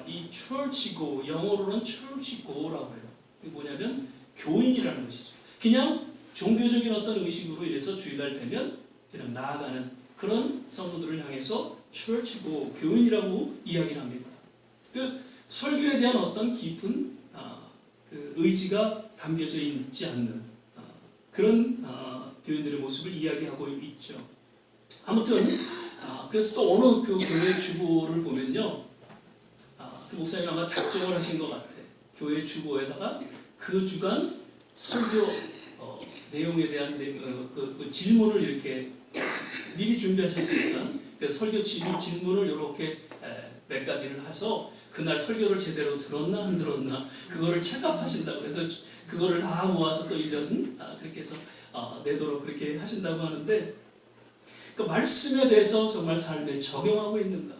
이 church고, 영어로는 church고라고 해요. 이게 뭐냐면 교인이라는 것이죠. 그냥 종교적인 어떤 의식으로 인해서 주일날 되면 그냥 나아가는 그런 성도들을 향해서 church고, 교인이라고 이야기를 합니다. 그 설교에 대한 어떤 깊은 그 의지가 담겨져 있지 않는 그런 교인들의 모습을 이야기하고 있죠. 아무튼 그래서 또 어느 그 교회 주보를 보면요, 그 목사님 아마 작정을 하신 것 같아. 교회 주보에다가 그 주간 설교 내용에 대한 그 질문을 이렇게 미리 준비하셨으니까 그래서 설교 질문을 이렇게 몇 가지를 해서 그날 설교를 제대로 들었나 안 들었나 그거를 체크하신다고 그래서 그거를 다 모아서 또 1년 그렇게 해서 내도록 그렇게 하신다고 하는데 그 말씀에 대해서 정말 삶에 적용하고 있는가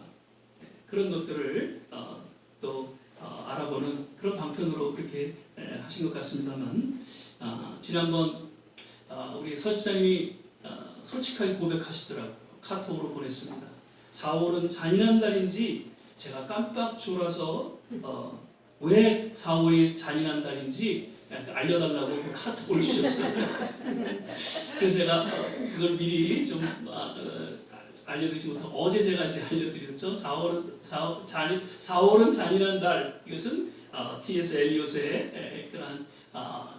그런 것들을 또 알아보는 그런 방편으로 그렇게 하신 것 같습니다만 지난번 우리 서십장님이 솔직하게 고백하시더라고요. 카톡으로 보냈습니다. 4월은 잔인한 달인지 제가 깜빡 졸아서 왜 4월이 잔인한 달인지 알려달라고 카톡을 주셨어요. 그래서 제가 그걸 미리 좀 알려드리지 못하고 어제 제가 이제 알려드렸죠. 4월은 잔인한 달. 이것은 T.S. 엘리엇의 그런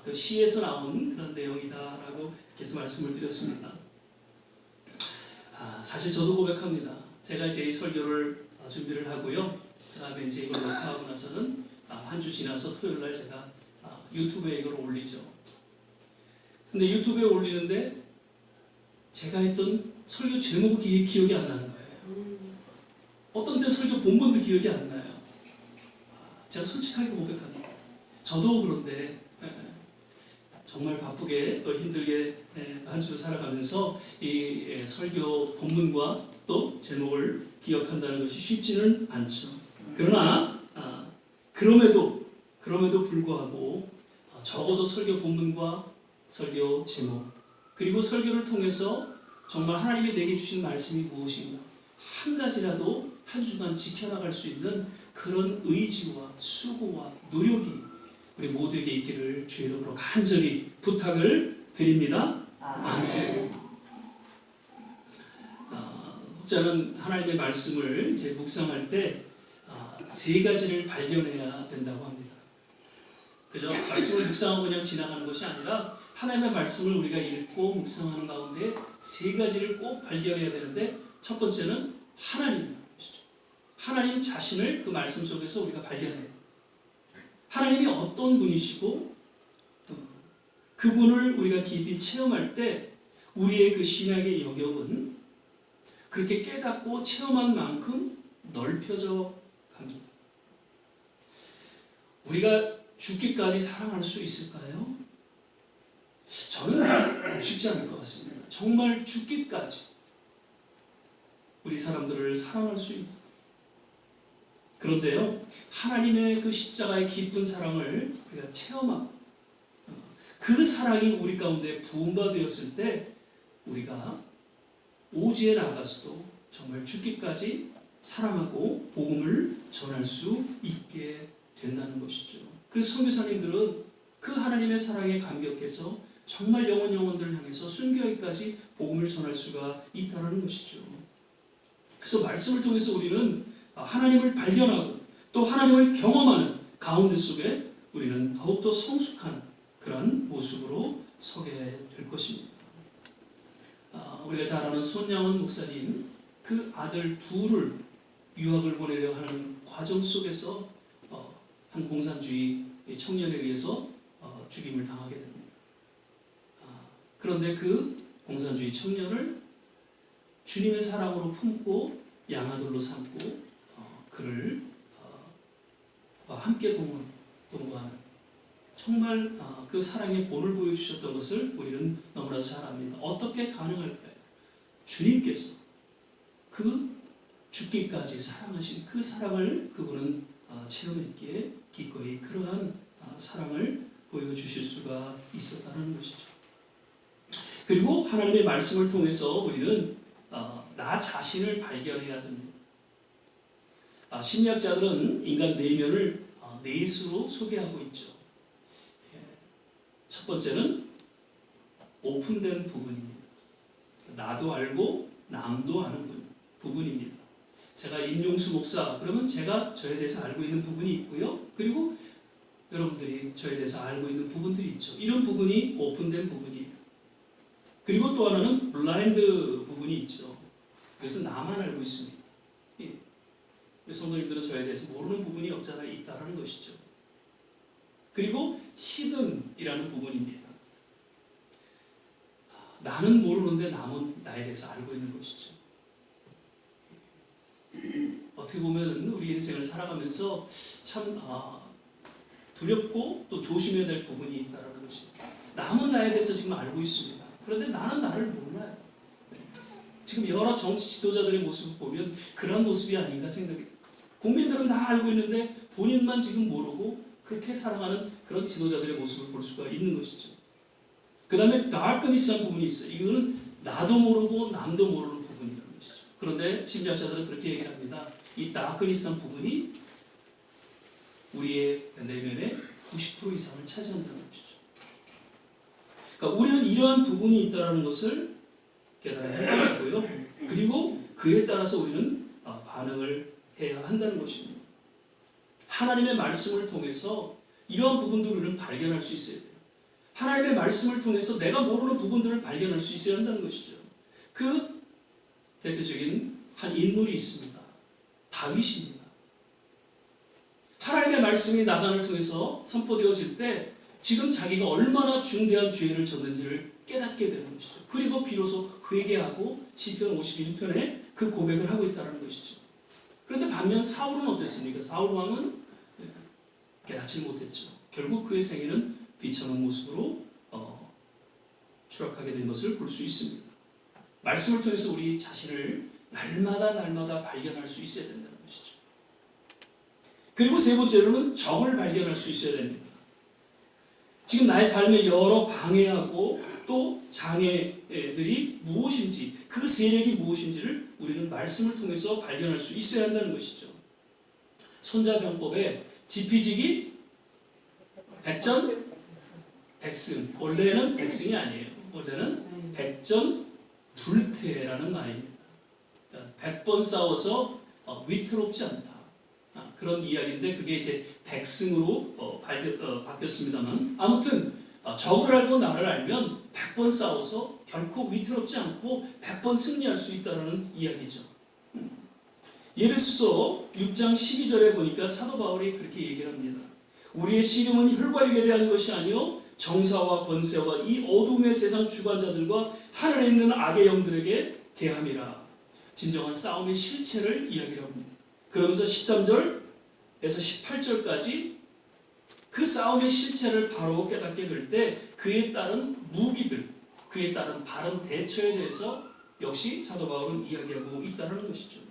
그 시에서 나온 그런 내용이다라고 해서 말씀을 드렸습니다. 사실 저도 고백합니다. 제가 이제 이 설교를 준비를 하고요. 그 다음에 이제 이걸 녹화하고 나서는 한 주 지나서 토요일 날 제가 유튜브에 이걸 올리죠. 근데 유튜브에 올리는데 제가 했던 설교 제목이 기억이 안 나는 거예요. 어떤 제 설교 본문도 기억이 안 나요. 제가 솔직하게 고백합니다. 저도 그런데 정말 바쁘게 또 힘들게 한 주를 살아가면서 이 설교 본문과 또 제목을 기억한다는 것이 쉽지는 않죠. 그러나 그럼에도 불구하고 적어도 설교 본문과 설교 제목 그리고 설교를 통해서 정말 하나님이 내게 주신 말씀이 무엇인가 한 가지라도 한 주간 지켜나갈 수 있는 그런 의지와 수고와 노력이 우리 모두에게 있기를 주의 이름으로 간절히 부탁을 드립니다. 아멘. 혹자는 하나님의 말씀을 이제 묵상할 때 세 가지를 발견해야 된다고 합니다. 그저 말씀을 묵상하고 그냥 지나가는 것이 아니라 하나님의 말씀을 우리가 읽고 묵상하는 가운데 세 가지를 꼭 발견해야 되는데 첫 번째는 하나님이라는 것이죠. 하나님 자신을 그 말씀 속에서 우리가 발견해야 돼요. 하나님이 어떤 분이시고 그분을 우리가 깊이 체험할 때 우리의 그 신학의 영역은 그렇게 깨닫고 체험한 만큼 넓혀져 갑니다. 우리가 죽기까지 사랑할 수 있을까요? 저는 쉽지 않을 것 같습니다. 정말 죽기까지 우리 사람들을 사랑할 수 있어요. 그런데요, 하나님의 그 십자가의 깊은 사랑을 우리가 체험하고 그 사랑이 우리 가운데 부음바 되었을 때 우리가 오지에 나가서도 정말 죽기까지 사랑하고 복음을 전할 수 있게 된다는 것이죠. 그래서 선교사님들은 그 하나님의 사랑에 감격해서 정말 영혼들을 향해서 순교하기까지 복음을 전할 수가 있다는 것이죠. 그래서 말씀을 통해서 우리는 하나님을 발견하고 또 하나님을 경험하는 가운데 속에 우리는 더욱더 성숙한 그런 모습으로 서게 될 것입니다. 우리가 잘 아는 손양원 목사님 그 아들 둘을 유학을 보내려 하는 과정 속에서 한 공산주의 청년에 의해서 죽임을 당하게 됩니다. 그런데 그 공산주의 청년을 주님의 사랑으로 품고 양아들로 삼고 그를 함께 동거하는 정말 그 사랑의 본을 보여주셨던 것을 우리는 너무나도 잘 압니다. 어떻게 가능할까요? 주님께서 그 죽기까지 사랑하신 그 사랑을 그분은 체험했기에 기꺼이 그러한 사랑을 보여주실 수가 있었다는 것이죠. 그리고 하나님의 말씀을 통해서 우리는 나 자신을 발견해야 됩니다. 심리학자들은 인간 내면을 넷으로 소개하고 있죠. 첫 번째는 오픈된 부분입니다. 나도 알고 남도 아는 부분입니다. 제가 임용수 목사 그러면 제가 저에 대해서 알고 있는 부분이 있고요. 그리고 여러분들이 저에 대해서 알고 있는 부분들이 있죠. 이런 부분이 오픈된 부분이에요. 그리고 또 하나는 블라인드 부분이 있죠. 그래서 나만 알고 있습니다. 성도님들은 저에 대해서 모르는 부분이 없잖아 있다라는 것이죠. 그리고 히든이라는 부분입니다. 나는 모르는데 남은 나에 대해서 알고 있는 것이죠. 어떻게 보면 우리 인생을 살아가면서 참 두렵고 또 조심해야 될 부분이 있다는 것이. 남은 나에 대해서 지금 알고 있습니다. 그런데 나는 나를 몰라요. 지금 여러 정치 지도자들의 모습을 보면 그런 모습이 아닌가 생각이. 국민들은 다 알고 있는데 본인만 지금 모르고 그렇게 살아가는 그런 지도자들의 모습을 볼 수가 있는 것이죠. 그 다음에 다크니스한 부분이 있어요. 이거는 나도 모르고 남도 모르는 부분이라는 것이죠. 그런데 심리학자들은 그렇게 얘기를 합니다. 이 다크니스한 부분이 우리의 내면의 90% 이상을 차지한다는 것이죠. 그러니까 우리는 이러한 부분이 있다는 것을 깨달아야 할 것이고요. 그리고 그에 따라서 우리는 반응을 해야 한다는 것입니다. 하나님의 말씀을 통해서 이러한 부분들을 우리는 발견할 수 있어야 돼요. 하나님의 말씀을 통해서 내가 모르는 부분들을 발견할 수 있어야 한다는 것이죠. 그 대표적인 한 인물이 있습니다. 다윗입니다. 하나님의 말씀이 나단을 통해서 선포되어질 때 지금 자기가 얼마나 중대한 죄를 졌는지를 깨닫게 되는 것이죠. 그리고 비로소 회개하고 시편 51편에 그 고백을 하고 있다는 것이죠. 그런데 반면 사울은 어땠습니까? 사울 왕은 깨닫지 못했죠. 결국 그의 생애는 비천한 모습으로 추락하게 된 것을 볼 수 있습니다. 말씀을 통해서 우리 자신을 날마다 발견할 수 있어야 된다는 것이죠. 그리고 세 번째로는 적을 발견할 수 있어야 됩니다. 지금 나의 삶에 여러 방해하고 또 장애들이 무엇인지, 그 세력이 무엇인지를 우리는 말씀을 통해서 발견할 수 있어야 한다는 것이죠. 손자병법에 지피지기 백전 백승. 원래는 백승이 아니에요. 원래는 백전불태라는 말입니다. 100번 싸워서 위태롭지 않다. 그런 이야기인데 그게 이제 백승으로 바뀌었습니다만, 아무튼 적을 알고 나를 알면 100번 싸워서 결코 위태롭지 않고 100번 승리할 수 있다는 이야기죠. 예배소서 6장 12절에 보니까 사도 바울이 그렇게 얘기를 합니다. 우리의 씨름은 혈과 육에 대한 것이 아니요 정사와 권세와 이 어둠의 세상 주관자들과 하늘에 있는 악의 영들에게 대함이라. 진정한 싸움의 실체를 이야기를 합니다. 그러면서 13절에서 18절까지 그 싸움의 실체를 바로 깨닫게 될 때 그에 따른 무기들, 그에 따른 바른 대처에 대해서 역시 사도 바울은 이야기하고 있다는 것이죠.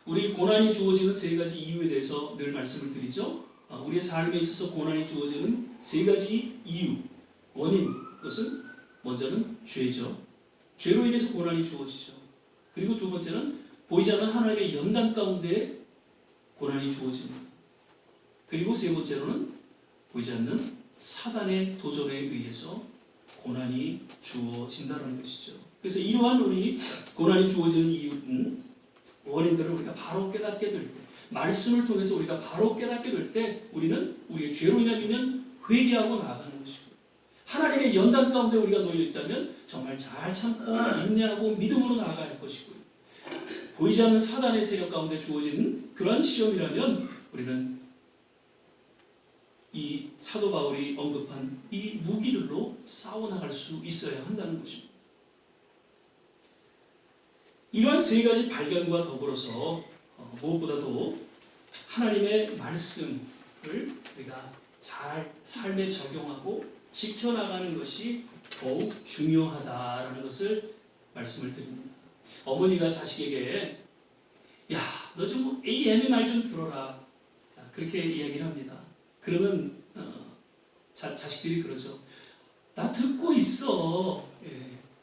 우리 고난이 주어지는 세 가지 이유에 대해서 늘 말씀을 드리죠. 우리의 삶에 있어서 고난이 주어지는 세 가지 이유, 원인, 그것은 먼저는 죄죠. 죄로 인해서 고난이 주어지죠. 그리고 두 번째는 보이지 않는 하나님의 연단 가운데 고난이 주어집니다. 그리고 세 번째로는 보이지 않는 사단의 도전에 의해서 고난이 주어진다는 것이죠. 그래서 이러한 우리 고난이 주어지는 이유는 원인들을 우리가 바로 깨닫게 될 때, 말씀을 통해서 우리가 바로 깨닫게 될 때 우리는 우리의 죄로 인하면 회개하고 나아가는 것이고, 하나님의 연단 가운데 우리가 놓여 있다면 정말 잘 참고 인내하고 믿음으로 나아가야 할 것이고요. 보이지 않는 사단의 세력 가운데 주어진 그러한 시험이라면 우리는 이 사도 바울이 언급한 이 무기들로 싸워나갈 수 있어야 한다는 것입니다. 이러한 세 가지 발견과 더불어서 무엇보다도 하나님의 말씀을 우리가 잘 삶에 적용하고 지켜나가는 것이 더욱 중요하다라는 것을 말씀을 드립니다. 어머니가 자식에게 야, 너 좀 AM의 말 좀 들어라, 그렇게 이야기를 합니다. 그러면 자식들이 그러죠. 나 듣고 있어. 예.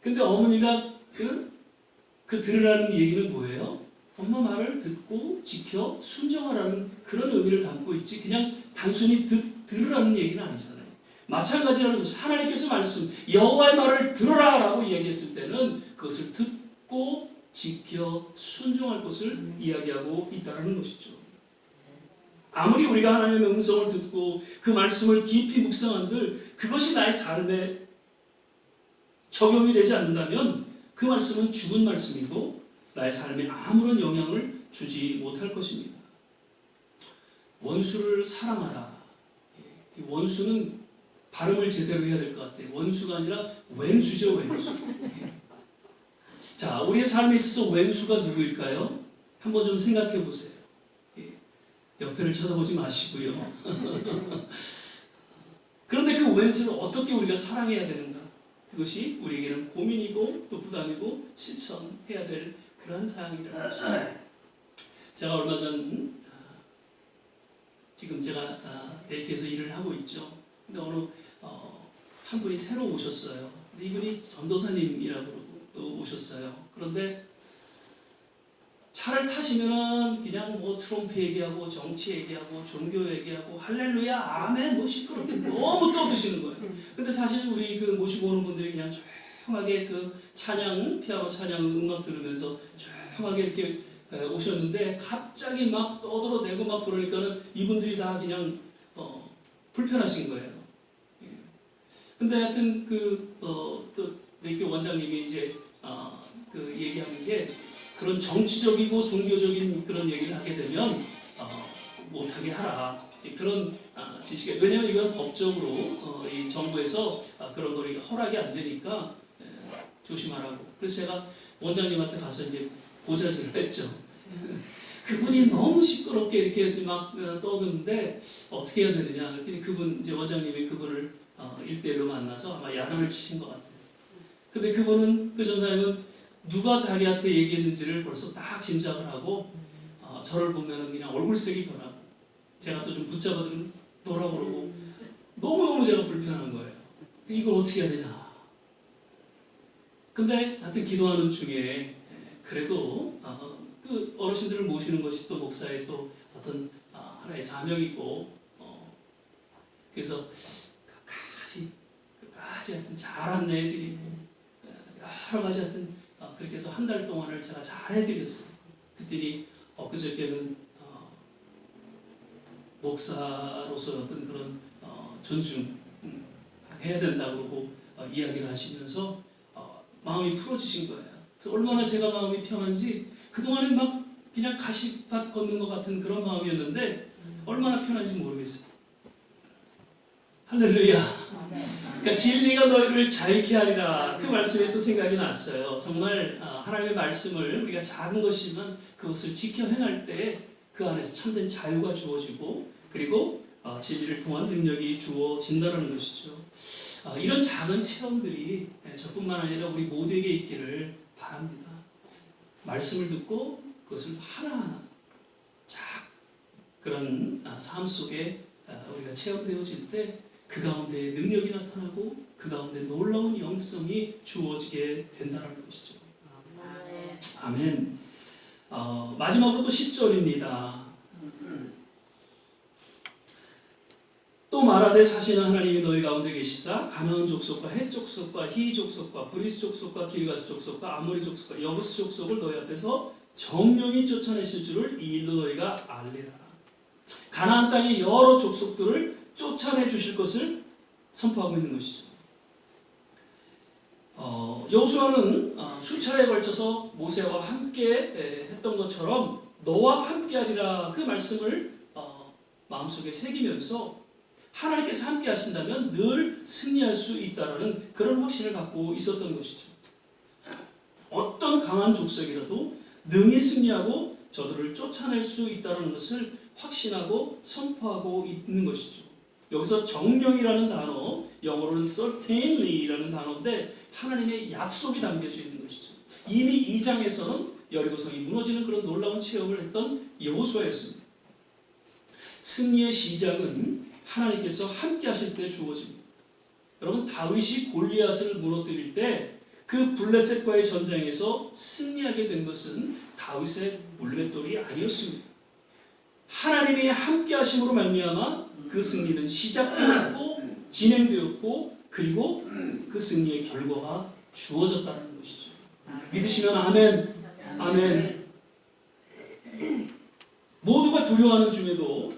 근데 어머니가 그 들으라는 얘기는 뭐예요? 엄마 말을 듣고 지켜 순종하라는 그런 의미를 담고 있지 그냥 단순히 들으라는 얘기는 아니잖아요. 마찬가지라는 것이 하나님께서 말씀 여호와의 말을 들으라라고 이야기했을 때는 그것을 듣고 지켜 순종할 것을 이야기하고 있다는 것이죠. 아무리 우리가 하나님의 음성을 듣고 그 말씀을 깊이 묵상한들 그것이 나의 삶에 적용이 되지 않는다면 그 말씀은 죽은 말씀이고 나의 삶에 아무런 영향을 주지 못할 것입니다. 원수를 사랑하라. 이 원수는 발음을 제대로 해야 될 것 같아요. 원수가 아니라 왼수죠, 왼수. 자, 우리의 삶에 있어서 왼수가 누구일까요? 한번 좀 생각해 보세요. 옆에를 쳐다보지 마시고요. 그런데 그 왼수를 어떻게 우리가 사랑해야 되는가? 그것이 우리에게는 고민이고 또 부담이고 실천해야 될 그런 사항이라는 것입니다. 제가 얼마 전 지금 제가 대학에서 일을 하고 있죠. 근데 어느 한 분이 새로 오셨어요. 근데 이분이 전도사님이라고 오셨어요. 그런데 차를 타시면은 그냥 뭐 트럼프 얘기하고 정치 얘기하고 종교 얘기하고 할렐루야 아멘 뭐 시끄럽게 너무 떠드시는 거예요. 근데 사실 우리 그 모시고 오는 분들이 그냥 조용하게 그 찬양 피아노 찬양 음악 들으면서 조용하게 이렇게 오셨는데 갑자기 막 떠들어대고 막 그러니까는 이분들이 다 그냥 불편하신 거예요. 근데 하여튼 또 내교 원장님이 이제 그 얘기하는 게 그런 정치적이고 종교적인 그런 얘기를 하게 되면 못하게 하라. 그런 지식에 왜냐하면 이건 법적으로 이 정부에서 그런 걸 허락이 안 되니까 조심하라고. 그래서 제가 원장님한테 가서 이제 고자질을 했죠. 그분이 너무 시끄럽게 이렇게 막 떠드는데 어떻게 해야 되느냐. 그랬더니 그분 이제 원장님이 그분을 1대1로 만나서 아마 야단을 치신 것 같아요. 근데 그분은 그 전사님은 누가 자기한테 얘기했는지를 벌써 딱 짐작을 하고 저를 보면은 그냥 얼굴색이 변하고 제가 또 좀 붙잡아들면 노라 그러고 너무너무 제가 불편한 거예요. 이걸 어떻게 해야 되냐. 근데 하여튼 기도하는 중에 그래도 그 어르신들을 모시는 것이 또 목사의 또 어떤 하나의 사명이고 그래서 끝까지 하여튼 잘한 애들이 여러 가지 하여튼 그렇게 해서 한 달 동안을 제가 잘 해드렸어요. 그랬더니 그저께는 목사로서 어떤 그런 존중 해야 된다고 그러고 이야기를 하시면서 마음이 풀어지신 거예요. 그래서 얼마나 제가 마음이 편한지 그동안엔 막 그냥 가시밭 걷는 것 같은 그런 마음이었는데 얼마나 편한지 모르겠어요. 할렐루야. 그러니까 진리가 너희를 자유케 하리라 그 말씀에 또 생각이 났어요. 정말 하나님의 말씀을 우리가 작은 것이지만 그것을 지켜 행할 때 그 안에서 참된 자유가 주어지고 그리고 진리를 통한 능력이 주어진다는 것이죠. 이런 작은 체험들이 저뿐만 아니라 우리 모두에게 있기를 바랍니다. 말씀을 듣고 그것을 하나하나 그런 삶 속에 우리가 체험되어질 때 그 가운데 능력이 나타나고 그 가운데 놀라운 영성이 주어지게 된다는 것이죠. 아멘. 마지막으로 또 10절입니다. 또 말하되 사시는 하나님이 너희 가운데 계시사 가나안 족속과 헷 족속과 히 족속과 브리스 족속과 기르가스 족속과 아모리 족속과 여부스 족속을 너희 앞에서 정령이 쫓아내실 줄을 이 일로 너희가 알리라. 가나안 땅의 여러 족속들을 쫓아내 주실 것을 선포하고 있는 것이죠. 여호수아는 수차례에 걸쳐서 모세와 함께 했던 것처럼 너와 함께하리라 그 말씀을 마음속에 새기면서 하나님께서 함께 하신다면 늘 승리할 수 있다라는 그런 확신을 갖고 있었던 것이죠. 어떤 강한 족속이라도 능히 승리하고 저들을 쫓아낼 수 있다는 것을 확신하고 선포하고 있는 것이죠. 여기서 정령이라는 단어, 영어로는 certainly라는 단어인데 하나님의 약속이 담겨져 있는 것이죠. 이미 2장에서는 여리고성이 무너지는 그런 놀라운 체험을 했던 여호수아였습니다. 승리의 시작은 하나님께서 함께 하실 때 주어집니다. 여러분, 다윗이 골리앗을 무너뜨릴 때 그 블레셋과의 전쟁에서 승리하게 된 것은 다윗의 물맷돌이 아니었습니다. 하나님이 함께 하심으로 말미암아 그 승리는 시작되었고 진행되었고 그리고 그 승리의 결과가 주어졌다는 것이죠. 믿으시면 아멘. 아멘. 모두가 두려워하는 중에도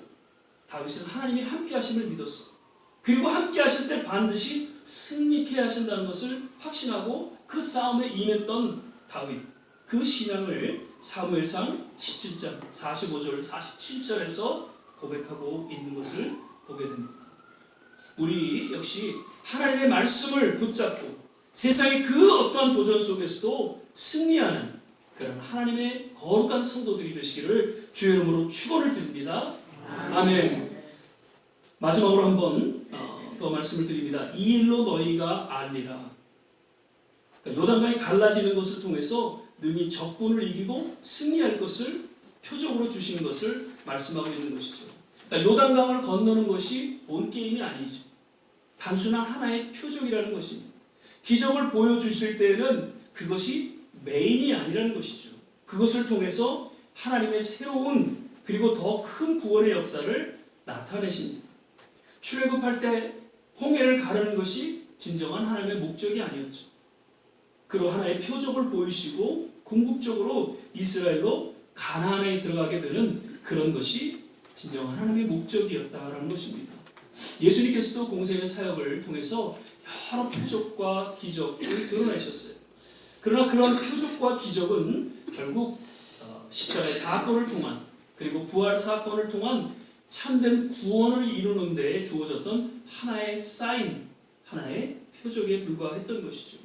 다윗은 하나님이 함께 하심을 믿었어. 그리고 함께 하실 때 반드시 승리케 하신다는 것을 확신하고 그 싸움에 임했던 다윗, 그 신앙을 사무엘상 17장 45절 47절에서 고백하고 있는 것을 보게 됩니다. 우리 역시 하나님의 말씀을 붙잡고 세상의 그 어떠한 도전 속에서도 승리하는 그런 하나님의 거룩한 성도들이 되시기를 주의 이름으로 축원을 드립니다. 아멘. 마지막으로 한번 더 말씀을 드립니다. 이 일로 너희가 알리라. 그러니까 요단강이 갈라지는 것을 통해서 능히 적군을 이기고 승리할 것을 표적으로 주시는 것을 말씀하고 있는 것이죠. 그러니까 요단강을 건너는 것이 본 게임이 아니죠. 단순한 하나의 표적이라는 것입니다. 기적을 보여주실 때에는 그것이 메인이 아니라는 것이죠. 그것을 통해서 하나님의 새로운 그리고 더 큰 구원의 역사를 나타내십니다. 출애굽할 때 홍해를 가르는 것이 진정한 하나님의 목적이 아니었죠. 그리고 하나의 표적을 보이시고 궁극적으로 이스라엘로 가나안에 들어가게 되는 그런 것이 진정한 하나님의 목적이었다라는 것입니다. 예수님께서도 공생의 사역을 통해서 여러 표적과 기적을 드러내셨어요. 그러나 그런 표적과 기적은 결국 십자가의 사건을 통한 그리고 부활 사건을 통한 참된 구원을 이루는 데에 주어졌던 하나의 사인, 하나의 표적에 불과했던 것이죠.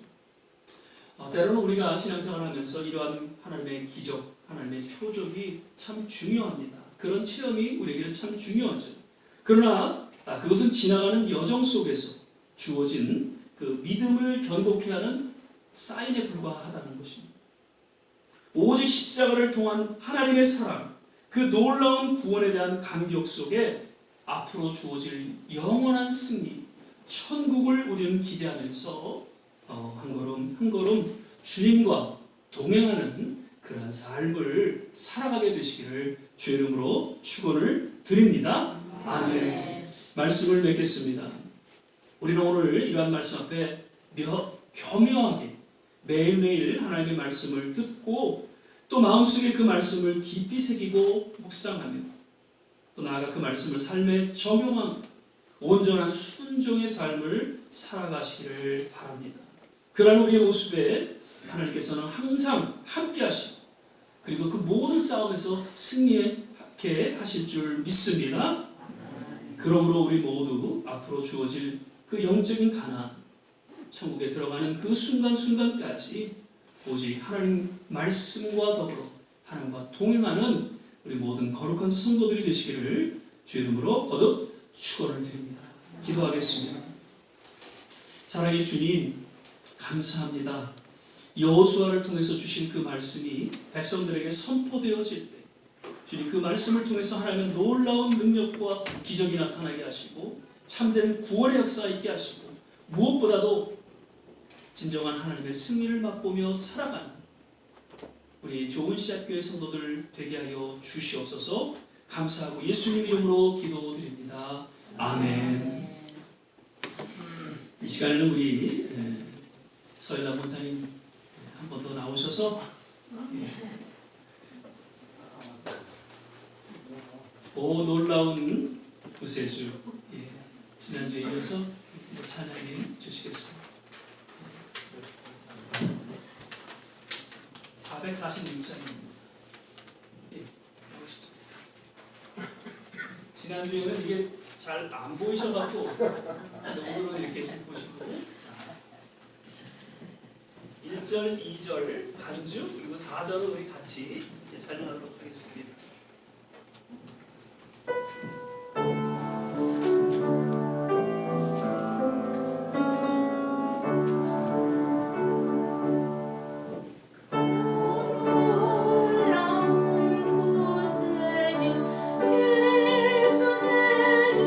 때로는 우리가 신앙생활을 하면서 이러한 하나님의 기적, 하나님의 표적이 참 중요합니다. 그런 체험이 우리에게는 참 중요하죠. 그러나 그것은 지나가는 여정 속에서 주어진 그 믿음을 견고케 하는 사인에 불과하다는 것입니다. 오직 십자가를 통한 하나님의 사랑, 그 놀라운 구원에 대한 감격 속에 앞으로 주어질 영원한 승리, 천국을 우리는 기대하면서 한 걸음 한 걸음 주님과 동행하는 그러한 삶을 살아가게 되시기를 주의 이름으로 축원을 드립니다. 아멘. 말씀을 맺겠습니다. 우리는 오늘 이러한 말씀 앞에 교묘하게 매일매일 하나님의 말씀을 듣고 또 마음속에 그 말씀을 깊이 새기고 묵상하며 또 나아가 그 말씀을 삶에 적용하며 온전한 순종의 삶을 살아가시기를 바랍니다. 그러한 우리의 모습에 하나님께서는 항상 함께 하시고 그리고 그 모든 싸움에서 승리하게 하실 줄 믿습니다. 그러므로 우리 모두 앞으로 주어질 그 영적인 가나안, 천국에 들어가는 그 순간순간까지 오직 하나님 말씀과 더불어 하나님과 동행하는 우리 모든 거룩한 성도들이 되시기를 주의 이름으로 거듭 축원을 드립니다. 기도하겠습니다. 사랑의 주님, 감사합니다. 여호수아를 통해서 주신 그 말씀이 백성들에게 선포되어질 때 주님 그 말씀을 통해서 하나님은 놀라운 능력과 기적이 나타나게 하시고 참된 구원의 역사가 있게 하시고 무엇보다도 진정한 하나님의 승리를 맛보며 살아가는 우리 좋은 씨앗교회 성도들 되게 하여 주시옵소서. 감사하고 예수님 이름으로 기도드립니다. 아멘. 이 시간에는 우리 서일남 원사님 한 번 더 나오셔서 오 놀라운 구세주 지난주에 이어서 찬양해 주시겠습니다. 446장입니다. 지난주에는 이게 잘 안 보이셔갖고 오늘은 이렇게 좀 보시고 1절, 2절 간주 그리고 4절을 우리 같이 찬양하도록 하겠습니다. 놀라운 구세주 예수 내 주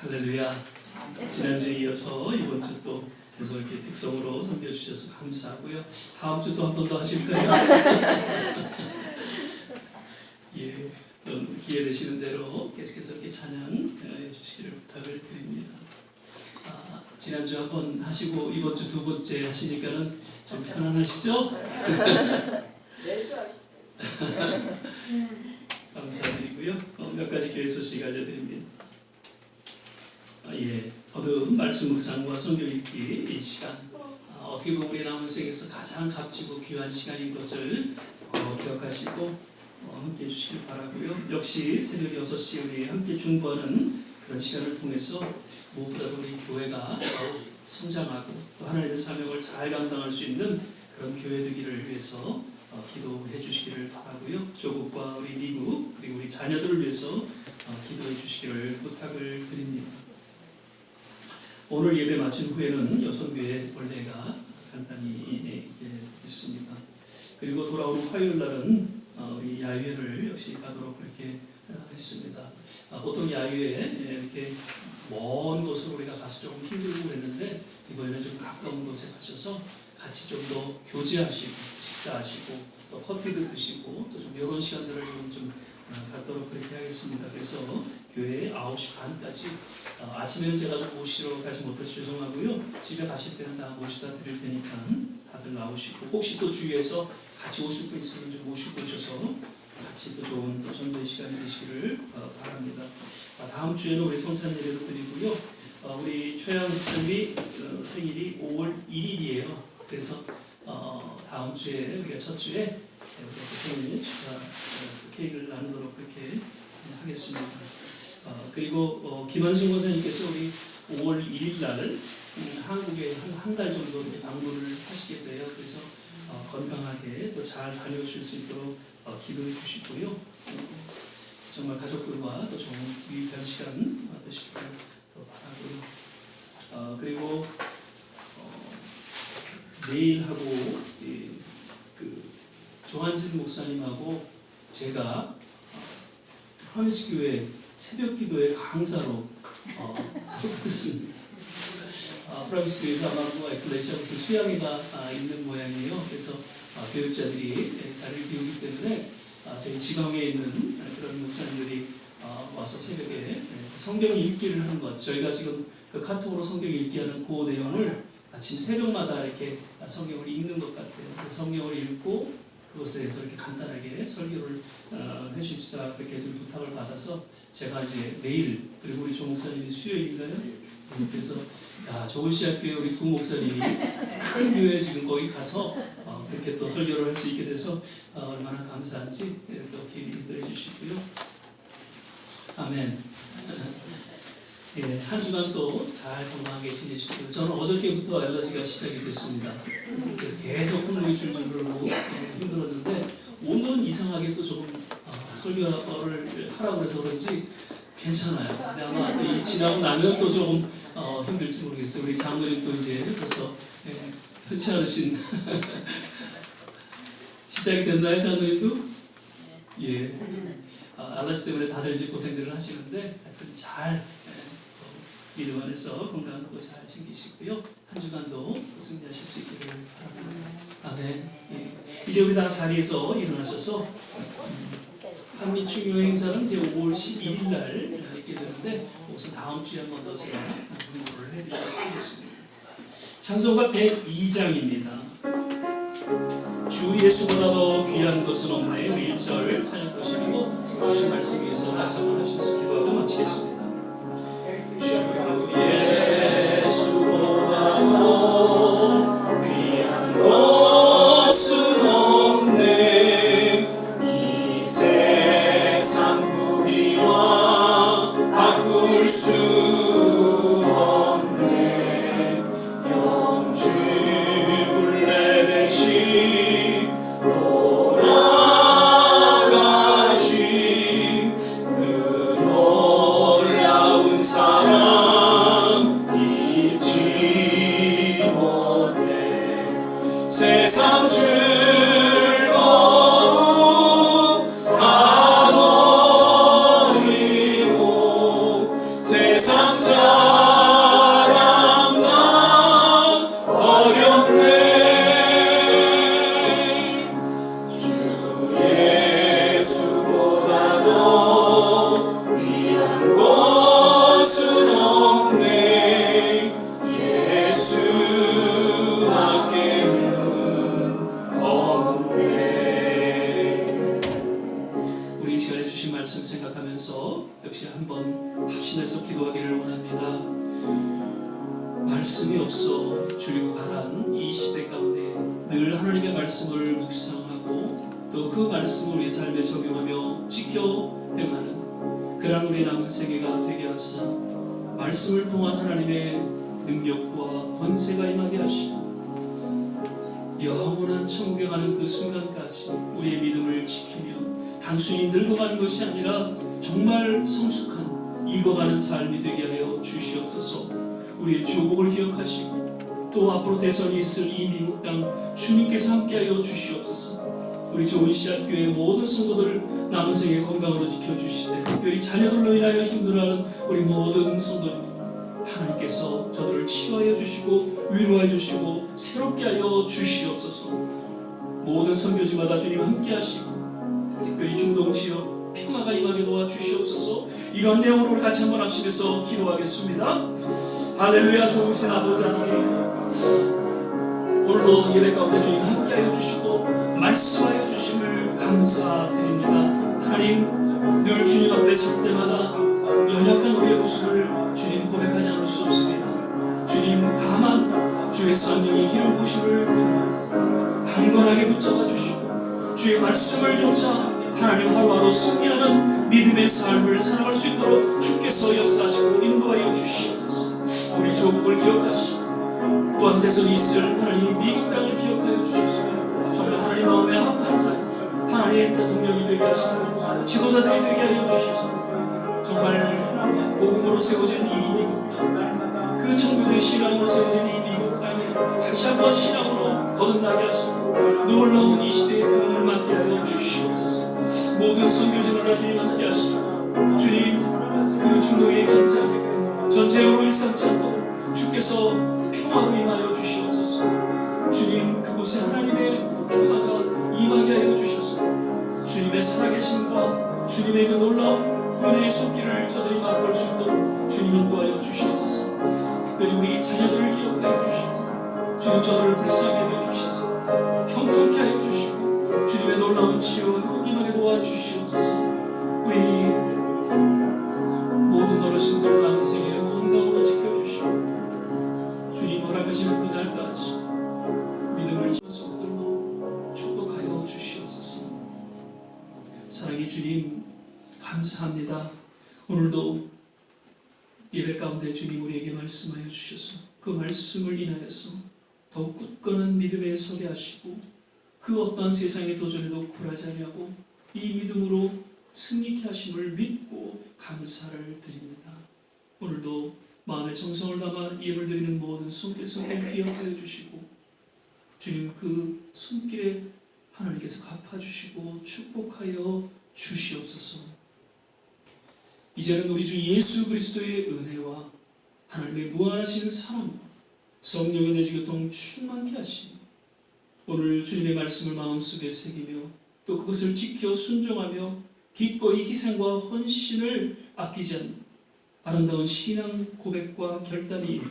할렐루야. 지난주에 이어서 이번 주 또 계속 이렇게 특성으로 섬겨주셔서 감사하고요. 다음 주 또 한 번 더 하실까요? 예, 또 기회 되시는 대로 계속해서 이렇게 찬양해 주시기를 부탁을 드립니다. 지난주 한 번 하시고 이번 주 두 번째 하시니까는 좀 편안하시죠? 감사드리고요. 몇 가지 교회 소식 알려드립니다. 거듭 말씀 묵상과 성경 읽기 이 시간 어떻게 보면 우리 남은 생에서 가장 값지고 귀한 시간인 것을 기억하시고 함께 해주시길 바라고요. 역시 새벽 6시에 우리 함께 중보하는 그런 시간을 통해서 무엇보다도 우리 교회가 성장하고 또 하나님의 사명을 잘 감당할 수 있는 그런 교회 되기를 위해서 기도해 주시기를 바라고요. 조국과 우리 미국 그리고 우리 자녀들을 위해서 기도해 주시기를 부탁을 드립니다. 오늘 예배 마친 후에는 여성교회 원례가 간단히 있습니다. 그리고 돌아오는 화요일 날은 우리 야유회를 역시 가도록 그렇게 했습니다. 보통 야유회 이렇게 먼 곳으로 우리가 가서 조금 힘들고 그랬는데 이번에는 좀 가까운 곳에 가셔서 같이 좀 더 교제하시고 식사하시고 또 커피도 드시고 또 좀 이런 시간들을 좀 갖도록 그렇게 하겠습니다. 그래서 교회 9시 반까지 아침에는 제가 좀 모시러 가지 못해서 죄송하고요. 집에 가실 때는 다 모시다 드릴 테니까 다들 나오시고, 혹시 또 주위에서 같이 오실 분 있으면 좀 모시고 오셔서 같이 또 좋은 또 전도의 시간이 되시기를 바랍니다. 다음 주에는 우리 성찬 예배도 드리고요. 우리 최양 집사님이 생일이 5월 1일이에요. 그래서 다음 주에 우리가 첫 주에 우리가 그 생일 축하 케이크를 나누도록 그렇게 하겠습니다. 그리고 김한순 권사님께서 우리 5월 1일 날 한국에 한 달 정도 방문을 하시게 돼요. 그래서 건강하게 또 잘 다녀오실 수 있도록 기도해 주시고요. 정말 가족들과 또 좋은 유익한 시간 되시기를 또 바라고요. 그리고 내일하고 그 조한진 목사님하고 제가 프라미스 교회 새벽 기도의 강사로 선택됐습니다. 프라미스 교회에서 아마 에클레시아 무슨 수양회가 있는 모양이에요. 그래서 교육자들이 자리를 비우기 때문에 저희 지방에 있는 그런 목사님들이 와서 새벽에 성경 읽기를 하는 것 같아요. 저희가 지금 그 카톡으로 성경 읽기하는 그 내용을 아침 새벽마다 이렇게 성경을 읽는 것 같아요. 성경을 읽고 그것에 대해서 이렇게 간단하게 설교를 해주십사 그렇게 좀 부탁을 받아서 제가 이제 내일, 그리고 우리 조 목사님이 수요일인가요? 그래서 조은시학교에 우리 두 목사님이 큰 교회 지금 거기 가서 그렇게 또 설교를 할 수 있게 돼서 얼마나 감사한지 또 기도해 주시고요. 아멘. 예, 한 주간 또 잘 건강하게 지내시고요. 저는 어저께부터 알러지가 시작이 됐습니다. 그래서 계속 콧물이 줄줄 흐르고 힘들었는데 오늘은 이상하게 또 조금 설교를 하라고 해서 그런지 괜찮아요. 근데 아마 이 지나고 나면 또 조금 힘들지 모르겠어요. 우리 장로님도 이제 벌써 흔치 않으신 시작이 됐나요, 장로님도? 예. 알러지 때문에 다들 이제 고생들을 하시는데 하여튼 잘 믿음 안에서 건강 또 잘 챙기시고요. 한 주간도 승리하실 수 있기를 바랍니다. 아멘. 예. 이제 우리 다 자리에서 일어나셔서 한미 중요 행사는 이제 5월 11일 날 있게 되는데 우선 다음 주에 한 번 더 제가 공부를 해드리도록 하겠습니다. 찬송가 102장입니다. 주 예수보다 더 귀한 것은 없네. 1절 찬양 보시고 주신 말씀 위해서 다시 한번 하시면서 기도하고 마치겠습니다. 주 예수보다 더 귀한 것은 없네. 이 세상 부귀와 바꿀 수 없네. 영주불내 대신 돌아가신 그 놀라운 사랑 잊지 못해. 세상 즐거움 다 버리고 세상 자랑만 버렸네. 주 예수보다 더 귀한 것은 없네. 예수밖에는 없네. 우리 이 시간에 주신 말씀 생각하면서 역시 한번 합심해서 기도하기를 원합니다. 말씀이 없어 줄이고 가란 이 시대 가운데 늘 하나님의 말씀을 묵상하고 또 그 말씀을 우리 삶에 적용하며 지켜 행하는 그러한 우리 남은 세계가 되게 하사 말씀을 통한 하나님의 능력과 권세가 임하게 하시고 영원한 천국에 가는 그 순간까지 우리의 믿음을 지키며 단순히 늙어가는 것이 아니라 정말 성숙한 익어가는 삶이 되게 하여 주시옵소서. 우리의 주복을 기억하시고 또 앞으로 대선이 있을 이 미국 땅 주님께서 함께하여 주시옵소서. 우리 조은시학교의 모든 성도들 남은 생에 건강으로 지켜주시되 특별히 자녀들로 인하여 힘들어하는 우리 모든 성도들 하나님께서 저들을 치유하여 주시고 위로하여 주시고 새롭게 하여 주시옵소서. 모든 선교지마다 주님 함께 하시고 특별히 중동 지역 평화가 임하게 도와주시옵소서. 이런 내용으로 같이 한번 합심해서 기도하겠습니다. 할렐루야. 좋으신 아버지 하나님, 오늘도 예배 가운데 주님 함께하여 주시고 말씀하여 주심을 감사드립니다. 하나님, 늘 주님 앞에 설 때마다 연약한 우리의 모습을 주님 고백하지 않을 수 없습니다. 주님, 다만 주의 성령의 기름 부으심을 강건하게 붙잡아 주시고 주의 말씀을 좇아 하나님 하루하루 승리하는 믿음의 삶을 살아갈 수 있도록 주께서 역사하시고 인도하여 주시옵소서. 우리 조국을 기억하시고 또한 대선이 있을 하나님 미국 땅을 기억하여 주시옵소서. 정말 하나님 마음에 합한 자, 하나님의 대통령이 되게 하시고 지도자들이 되게 하여 주시옵소서. 정말 복음으로 세워진 이 미국 땅, 그 청교도의 신앙으로 세워진 이 미국 땅이 다시 한번 신앙으로 거듭나게 하시고 놀라운 이 시대의 부흥을 맞게 하여 주시옵소서. 모든 선교지마다 주님 함께 하시고 주님, 그 중동의 긴장 전쟁으로 일삼지 않도록 주께서 평화로 임하여 주시옵소서. 주님, 그곳에 하나님의 평화가 임하게 하여 주셔서 주님의 살아계심과 주님의 그 놀라운 은혜의 손길을 저들이 맛볼 수 있도록 주님 인도하여 주시옵소서. 특별히 우리 자녀들을 기억하여 주시고 주님, 저들을 불쌍히 여겨 주셔서 형통케 하여 주시고 주님의 놀라운 치유와 흑임하게 도와주시옵소서. 우리 모든 어르신들 남은 생에 건강으로 지켜주시고 주님 허락하시는 그날까지 믿음을 지면서 붙들고 축복하여 주시옵소서. 사랑의 주님, 감사합니다. 오늘도 예배 가운데 주님 우리에게 말씀하여 주셔서 그 말씀을 인하여서 더욱 굳건한 믿음에 서게 하시고 그 어떠한 세상의 도전에도 굴하지 아니하고 이 믿음으로 승리케 하심을 믿고 감사를 드립니다. 오늘도 마음의 정성을 담아 예물 드리는 모든 손길손길 기억하여 주시고 주님, 그 손길에 하나님께서 갚아주시고 축복하여 주시옵소서. 이제는 우리 주 예수 그리스도의 은혜와 하나님의 무한하신 사랑과 성령의 내주교통 충만케 하시니 오늘 주님의 말씀을 마음속에 새기며 또 그것을 지켜 순종하며 기꺼이 희생과 헌신을 아끼지 않는 아름다운 신앙 고백과 결단이 있는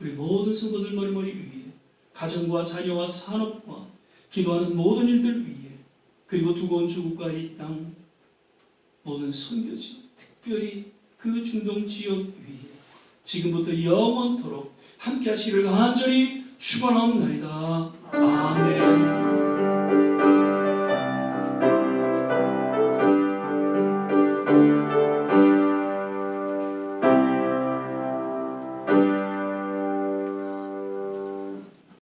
우리 모든 성도들 머리머리 위에, 가정과 자녀와 산업과 기도하는 모든 일들 위에, 그리고 두고 온 주국과 이 땅 모든 선교지, 특별히 그 중동 지역 위에 지금부터 영원토록 함께 하시기를 간절히 축원하옵나이다. 아멘.